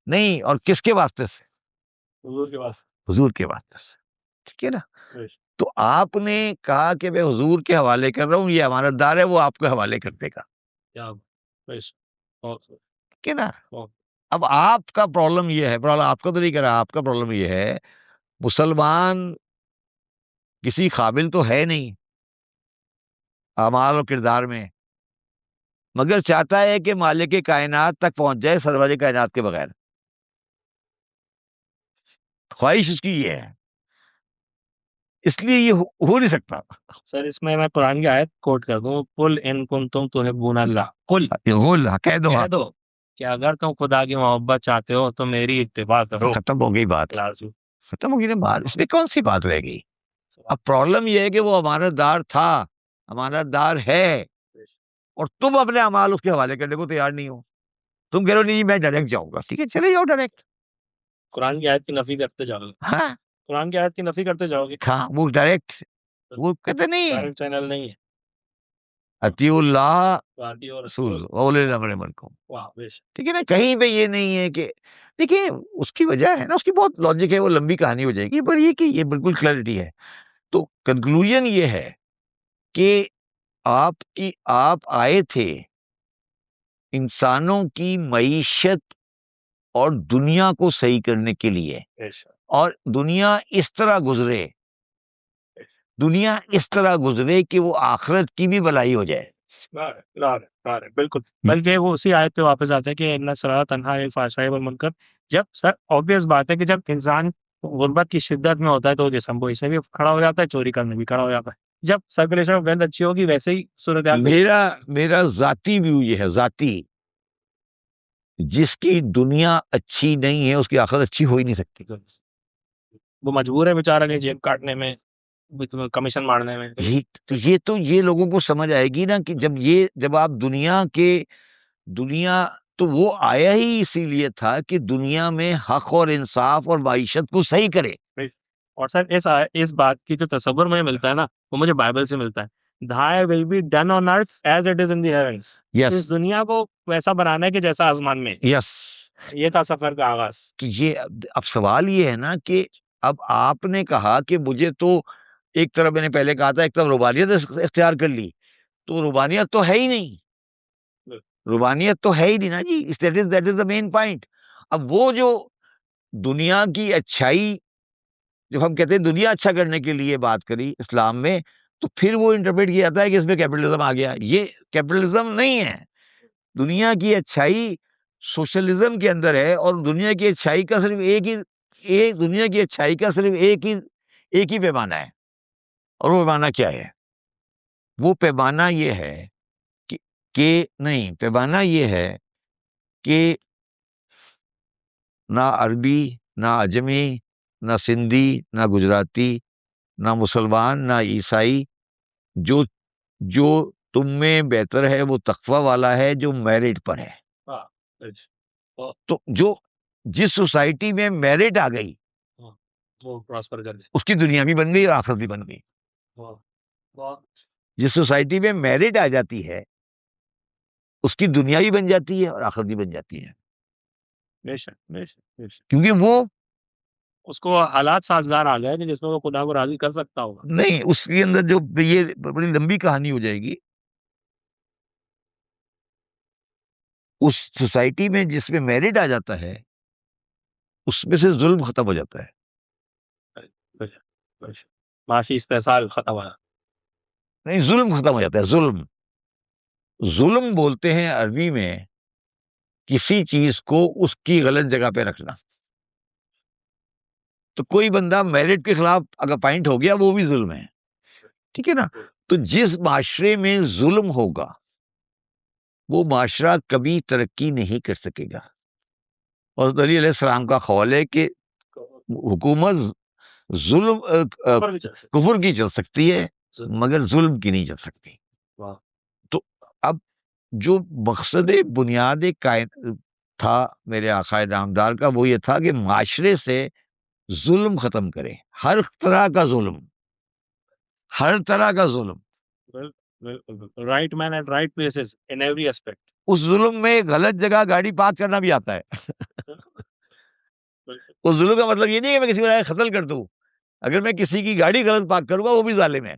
S2: नहीं, और किसके वास्ते से?
S1: हुज़ूर के पास।
S2: हुजूर के वास्ते से, ठीक है ना?
S1: बेश
S2: तो आपने कहा कि मैं हुजूर के हवाले कर रहा हूँ, ये अमानतदार है, वो आपके हवाले कर देगा,
S1: क्या बेश बहुत खूब,
S2: ठीक है ना?
S1: बहुत
S2: अब आपका प्रॉब्लम ये है, प्रॉब्लम आपका तो नहीं कह रहा, आपका प्रॉब्लम ये है, मुसलमान किसी काबिल तो है नहीं अमाल और किरदार में, मगर चाहता है कि मालिक कायनात तक पहुंच जाए सरवर कायनात के बगैर। ख्वाहिश उसकी ये है, इसलिए ये हो नहीं सकता।
S1: सर इसमें मैं कुरान की आयत कोट कर दूं, कुल इन कुंतुम तुहिब्बूनल्लाह, कुल
S2: गुल कह दो,
S1: कह दो कि अगर तुम खुदा की मोहब्बत चाहते हो तो मेरी इत्तिबा करो।
S2: खत्म हो गई बात,
S1: लाजमी।
S2: खत्म हो गई ना बात, इसमें कौन सी बात रह गई। अब प्रॉब्लम ये है कि वो अमानतदार था, अमानतदार है, और तुम अपने अमाल उसके हवाले करने को तैयार नहीं हो। तुम कह रहे हो नहीं मैं डायरेक्ट जाऊंगा, ठीक है चले जाओ डायरेक्ट।
S1: कुरान की आयत की नफी करते जाओगे,
S2: हाँ
S1: कुरान की आयत की नफी करते जाओगे।
S2: हाँ, वो डायरेक्ट वो कहते नहीं
S1: डायरेक्ट चैनल नहीं है।
S2: अतिउल्लाह
S1: वादी और
S2: रसूल व उलिल अम्र मिनकुम,
S1: वाह बेशक।
S2: ठीक है ना, कहीं पे ये नहीं है कि, देखिए उसकी वजह है ना, उसकी बहुत लॉजिक है, वो लंबी कहानी हो जाएगी, पर ये कि ये बिल्कुल क्लैरिटी है। तो कंक्लूजन ये है कि आप आए थे इंसानों की मईशत और दुनिया को सही करने के लिए,
S1: बेशक
S2: और दुनिया इस तरह गुजरे, दुनिया इस तरह गुजरे कि वो आखिरत की भी भलाई हो जाए।
S1: बिल्कुल। बल्कि वो उसी आयत पे वापस आता है कि इन्ना सलात तन्हा अनिल फ़हशाई वल मुनकर। जब सर ऑब्वियस बात है कि जब इंसान गुर्बत की शिद्दत में होता है तो जिस्म वो इससे भी खड़ा हो जाता है, चोरी करने भी खड़ा हो जाता है। जब सर्कुलेशन ऑफ वेल्थ अच्छी होगी वैसे ही सूरत हाल
S2: मेरा मेरा जाती व्यू ये है, जाती, जिसकी दुनिया अच्छी नहीं है उसकी आखिरत अच्छी हो ही नहीं सकती।
S1: वो मजबूर है बेचारा कि जेब काटने में, कमीशन मारने में।
S2: ये लोगों को समझ आएगी ना कि जब आप दुनिया तो वो आया ही इसीलिए था कि दुनिया में हक और इंसाफ और माईशत को सही करे।
S1: और सर इस बात की जो तसव्वुर मुझे मिलता है ना, वो मुझे बाइबल से मिलता है। Thy will be done on earth as it is in the heavens।
S2: Yes
S1: इस दुनिया को वैसा बनाना है कि जैसा आसमान में।
S2: यस,
S1: ये था सफर का आगाज।
S2: तो ये अब सवाल ये है ना कि अब आपने कहा कि मुझे तो, एक तरफ मैंने पहले कहा था एक तरफ रुबानियत इख्तियार कर ली, तो रुबानियत तो है ही नहीं, रुबानियत तो है ही नहीं ना जी, that is the main point. अब वो जो दुनिया की अच्छाई, जब हम कहते हैं दुनिया अच्छा करने के लिए बात करी इस्लाम में, तो फिर वो इंटरप्रेट किया जाता है कि इसमें कैपिटलिज्म आ गया। ये कैपिटलिज्म नहीं है, दुनिया की अच्छाई सोशलिज्म के अंदर है, और दुनिया की अच्छाई का सिर्फ दुनिया की अच्छाई का सिर्फ एक ही पैमाना है, और वो पैमाना क्या है? वो पैमाना ये है कि नहीं, पैमाना ये है कि ना अरबी, ना अजमी, ना सिंधी, ना गुजराती, ना मुसलमान, ना ईसाई, जो जो तुम में बेहतर है वो तकवा वाला है जो मेरिट पर है। तो जो जिस सोसाइटी में मेरिट आ गई
S1: वो प्रॉस्पर कर दे।
S2: उसकी दुनिया भी बन गई और आखिरत भी बन गई। जिस सोसाइटी में मेरिट आ जाती है उसकी दुनिया भी बन जाती है और आखिरत भी बन जाती है,
S1: बेशक बेशक बेशक।
S2: क्योंकि वो
S1: उसको हालात साजगार आ गए कि जिसमें वो खुदा को राजी कर सकता होगा।
S2: नहीं, उसके अंदर जो ये बड़ी लंबी कहानी हो जाएगी। उस सोसाइटी में जिसमें मेरिट आ जाता है उसमें से जुल्म खत्म हो जाता है।
S1: बेशक बेशक। माशी इस्तेसाल खत्म हुआ।
S2: नहीं, जुल्म खत्म हो जाता है, जुल्म। जुल्म बोलते हैं अरबी में किसी चीज को उसकी गलत जगह पे रखना। तो कोई बंदा मेरिट के खिलाफ अगर पॉइंट हो गया वो भी जुल्म है, ठीक है ना। तो जिस माशरे में जुल्म होगा वो माशरा कभी तरक्की नहीं कर सकेगा। और अली अलैहिस्सलाम का ख्वाल है कि हुकूमत जुल्म कुफर की चल सकती है मगर जुल्म की नहीं चल सकती। तो अब जो मकसद बुनियाद कायन था मेरे आकाए नामदार का, वो ये था कि माशरे से जुल्म खत्म करे, हर तरह का जुल्म, हर तरह का जुल्म।
S1: Right man eight right places in every aspect.
S2: उस जुल्म में गलत जगह गाड़ी पार्क करना भी आता है। उस जुल्म का मतलब ये नहीं है कि मैं किसी को कत्ल कर दूं, अगर मैं किसी की गाड़ी गलत पार्क करूंगा वो भी जालिम है।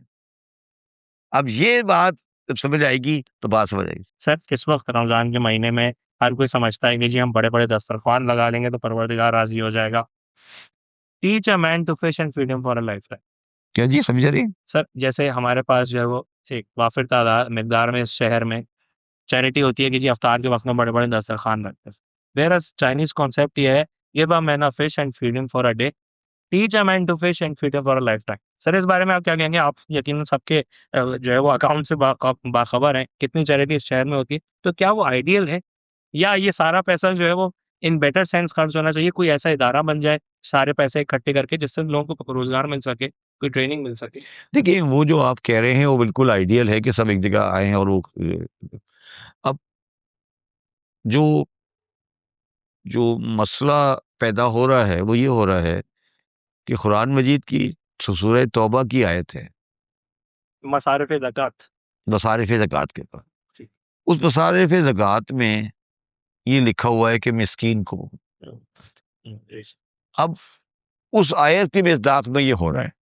S2: अब ये बात जब समझ आएगी तो बात समझ आएगी।
S1: सर इस वक्त रमजान के महीने में हर कोई समझता है कि जी हम बड़े बड़े दस्तरखान लगा लेंगे तो परवरदिगार राजी हो जाएगा। Teach a man to fish and feed him for a life time.
S2: क्या जी समझ रहे?
S1: सर जैसे हमारे पास जो है वो एक वाफिर तादाद मिकदार में इस शहर में चैरिटी होती है कि जी अफ्तार के वक्त में बड़े बड़े दस्तरखान रखते हैं। वेयर चाइनीज कॉन्सेप्ट ये है, give a man a fish and feed him for a day, teach a man to fish and feed him for a life time. Sir इस बारे में आप क्या कहेंगे? आप यकीनन सबके जो है वो अकाउंट से बाखबर हैं, कितनी चैरिटी इस शहर में होती है, तो क्या वो आइडियल है या ये सारा पैसा जो है वो इन बेटर सेंस खर्च होना चाहिए? कोई ऐसा इदारा बन जाए सारे पैसे इकट्ठे करके जिससे लोगों को रोजगार मिल सके, कोई ट्रेनिंग मिल सके।
S2: देखिए, वो जो आप कह रहे हैं वो बिल्कुल आइडियल है कि सब एक जगह आए हैं और वो अब जो जो मसला पैदा हो रहा है वो ये हो रहा है कि कुरान मजीद की सूरह तौबा की आयत है
S1: मसारिफ ज़कात।
S2: मसारिफ ज़कात के ऊपर।
S1: जी।
S2: उस मसारिफ ज़कात में ये लिखा हुआ है कि मिस्कीन को।
S1: जी,
S2: अब उस आयत की मिसदाक में ये हो रहा है।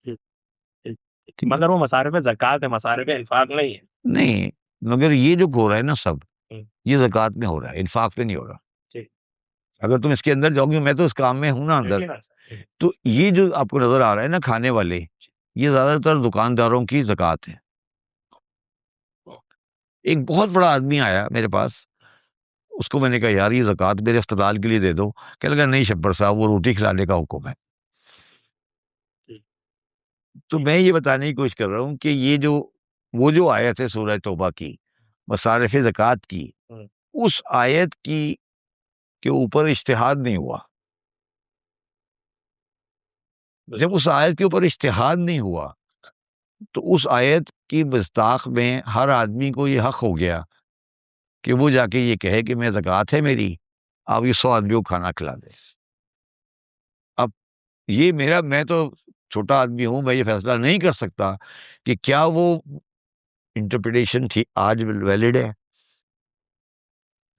S1: जी, जी।
S2: ठीक है?
S1: मगर वो मसारिफ ज़कात है, मसारिफ इंफाक नहीं है।
S2: नहीं, मगर ये जो हो रहा है ना सब,
S1: हुँ,
S2: ये ज़कात में हो रहा है, इन्फाक में नहीं हो रहा।
S1: जी।
S2: अगर तुम इसके अंदर जाओगे, मैं तो इस काम में हूँ ना अंदर,
S1: यकीनन सर।
S2: तो ये जो आपको नज़र आ रहा है ना खाने वाले, ये ज़्यादातर दुकानदारों की ज़कात है। एक बहुत बड़ा आदमी आया मेरे पास, उसको मैंने कहा यार ये ज़कात मेरे अस्पताल के लिए दे दो। कहने लगा नहीं शब्बर साहब वो रोटी खिलाने का हुक्म है।
S1: जी,
S2: तो मैं ये बताने की कोशिश कर रहा हूँ कि ये जो वो जो आयत है सूरह तौबा की, मसारिफ़ ज़कात की,
S1: हुँ,
S2: उस आयत की के ऊपर इज्तिहाद नहीं हुआ। जब
S1: बिल्कुल।
S2: उस आयत के ऊपर इज्तिहाद नहीं हुआ, तो उस आयत की मस्ताक में हर आदमी को ये हक हो गया कि वो जाके ये कहे कि मैं ज़कात है मेरी, आप ये 100 आदमियों को खाना खिला दें। अब ये मेरा मैं तो छोटा आदमी हूँ, मैं ये फैसला नहीं कर सकता कि क्या वो इंटरप्रिटेशन थी आज वैलिड है।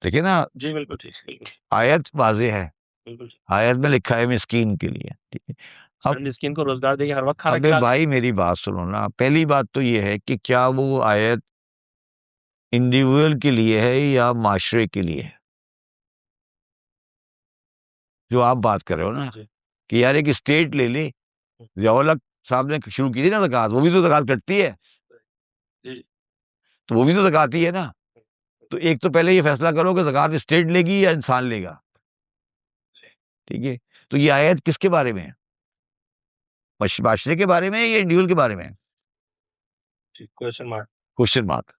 S2: देखिए ना,
S1: जी, बिल्कुल ठीक, बिल्कुल,
S2: आयत वाज़ेह है,
S1: बिल्कुल ठीक।
S2: आयत में लिखा है मिस्कीन के लिए, ठीक है।
S1: सर
S2: अब
S1: मिस्कीन को रोज़गार देके हर वक़्त खाना
S2: अबे
S1: खिला दें।
S2: भाई मेरी बात सुनो ना, पहली बात तो ये है कि क्या वो आयत इंडिविजुअल के लिए है या माशरे के लिए है? जो आप बात कर रहे हो ना
S1: जी,
S2: कि यार एक स्टेट ले ले,
S1: हुँ,
S2: ज़ियाउल हक साहब ने शुरू की थी ना ज़कात, वो भी तो ज़कात कटती है,
S1: जी,
S2: तो वो भी तो ज़कात ही है ना। तो एक तो पहले ये फैसला करो कि ज़कात स्टेट लेगी या इंसान लेगा, ठीक है? तो ये आयत किसके बारे में है? माशरे के बारे में है या इंडिविजुअल के बारे में है?
S1: जी, क्वेश्चन मार्क।
S2: Question mark.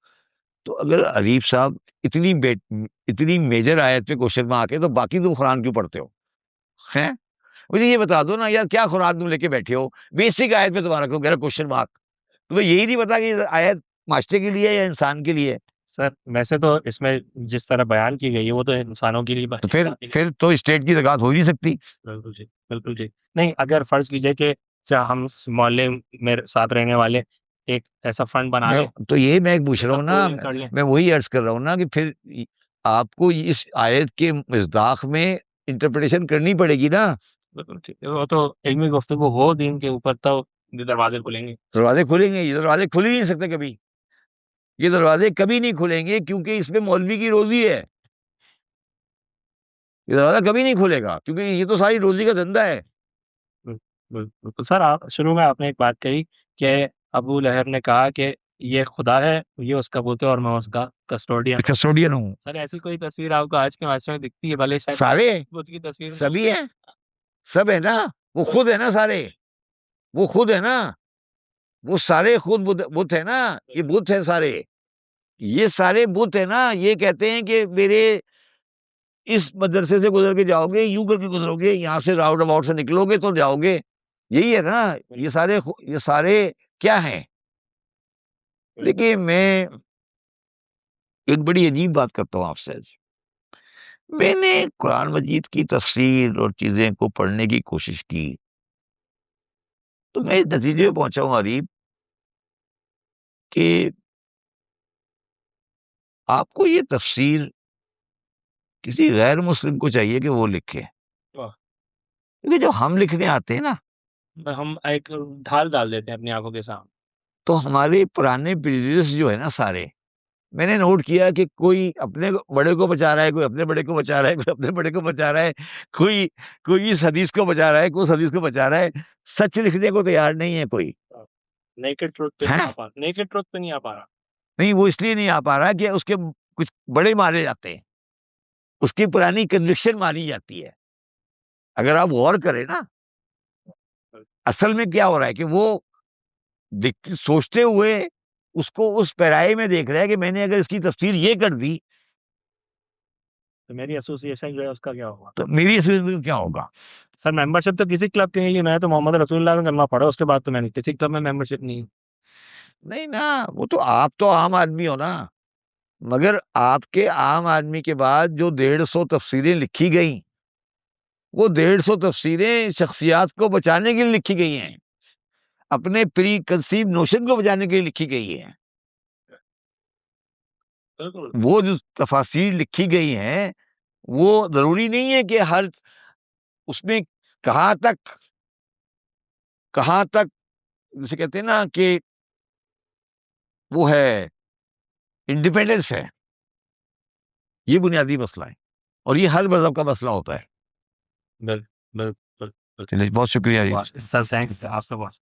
S2: तो अगर अरीफ साहब इतनी मेजर आयत पे क्वेश्चन मार्क है, तो बाकी तुम कुरान क्यों पढ़ते हो? हैं? मुझे ये बता दो ना यार, क्या कुरान तुम लेके बैठे हो? बेसिक आयत पे तुम्हारा क्यों कह रहा क्वेश्चन मार्क? तुम्हें यही नहीं पता कि ये आयत माशरे के लिए है या इंसान के लिए है?
S1: सर वैसे तो इसमें जिस तरह बयान की गई है वो तो इंसानों के लिए
S2: तो
S1: इंसान के लिए।
S2: फिर तो स्टेट की ज़कात हो ही नहीं सकती।
S1: बिल्कुल जी, बिल्कुल जी। नहीं, अगर फ़र्ज़ कीजिए कि हम मोहल्ले में साथ रहने वाले एक ऐसा फंड बना लें,
S2: मैं तो यही मैं पूछ
S1: कि
S2: रहा हूँ
S1: सबको
S2: ना,
S1: इन कर लें।
S2: मैं वही अर्ज़ कर रहा हूँ ना कि फिर आपको इस आयत के मज़दाक़ में इंटरप्रिटेशन करनी पड़ेगी ना।
S1: बिल्कुल ठीक है, वो तो इल्मी गुफ्तगू हो दीन के ऊपर तो दरवाज़े खुलेंगे।
S2: दरवाज़े खुलेंगे, ये दरवाज़े खुल ही नहीं सकते कभी। ये दरवाज़े कभी नहीं खुलेंगे क्योंकि इसमें मौलवी की रोज़ी है। ये दरवाज़ा कभी नहीं खुलेगा क्योंकि ये तो सारी रोज़ी का धंधा है।
S1: बिल बिल्कुल सर, आप शुरू में आपने एक बात कही कि अबू लहब ने कहा कि ये खुदा है, ये उसका बुत है और मैं उसका कस्टोडियन हूँ।
S2: कस्टोडियन हूँ।
S1: सर ऐसी कोई तस्वीर आपको आज के माशरे में दिखती है? भले शायद
S2: सारे,
S1: बुत की तस्वीर ना हो।
S2: सभी हैं, सब है ना, वो खुद है ना सारे, वो खुद है ना, वो सारे खुद बुत बुत है ना, ये बुत हैं सारे। ये सारे बुत है ना, ये कहते हैं कि मेरे इस मदरसे से गुज़र के जाओगे, यूँ करके गुज़रोगे, यहाँ से राउंड अबाउट से निकलोगे तो जाओगे। यही है ना, ये सारे क्या हैं? देखिए, मैं एक बड़ी अजीब बात करता हूँ आपसे आज। मैंने कुरान मजीद की तफ़सीर और चीज़ें को पढ़ने की कोशिश की, तो मैं इस नतीजे पे पहुँचा हूँ अरीब कि आपको ये तफ़सीर किसी गैर मुस्लिम को चाहिए कि वो लिखे।
S1: वाह!
S2: क्योंकि जब हम लिखने आते हैं ना,
S1: हम एक ढाल डाल देते हैं अपनी आँखों के सामने।
S2: तो हमारे पुराने प्रेजुडिस जो है ना सारे, मैंने नोट किया कि कोई अपने बड़े को बचा रहा है, कोई अपने बड़े को बचा रहा है, कोई अपने बड़े को बचा रहा है, कोई कोई इस हदीस को बचा रहा है, कोई उस हदीस को बचा रहा है। सच लिखने को तैयार नहीं है कोई।
S1: नेकेड ट्रुथ पे नहीं आ पा नेकेड ट्रुथ पे नहीं आ पा रहा।
S2: नहीं, वो इसलिए नहीं आ पा रहा कि उसके कुछ बड़े मारे जाते हैं, उसकी पुरानी कन्विक्शन मारी जाती है। अगर आप गौर करें ना, असल में क्या हो रहा है कि वो सोचते हुए उसको उस पैराए में देख रहा है कि मैंने अगर इसकी तफसीर ये कर दी
S1: तो मेरी एसोसिएशन जो है उसका क्या होगा?
S2: तो मेरी एसोसिएशन क्या होगा?
S1: सर मेंबरशिप तो किसी क्लब के नहीं लेना है, तो मोहम्मद रसूलुल्लाह में करना पड़ा, उसके बाद तो मैंने किसी क्लब में मेंबरशिप नहीं है।
S2: नहीं ना, वो तो आप तो आम आदमी हो ना, मगर आपके आम आदमी के बाद जो 150 तफसीरें लिखी गई, वो 150 तफसीरें शख्सियात को बचाने के लिए लिखी गई हैं, अपने प्री कंसीव नोशन को बचाने के लिए लिखी गई है। वो जो तफासीर लिखी गई हैं, वो जरूरी नहीं है कि हर उसमें कहाँ तक जैसे कहते हैं ना कि वो है इंडिपेंडेंस है। ये बुनियादी मसला है और ये हर मजहब का मसला होता है।
S1: बिल्कुल बिल्कुल।
S2: चलिए, बहुत शुक्रिया जी।
S1: सर थैंक्स आपका बहुत।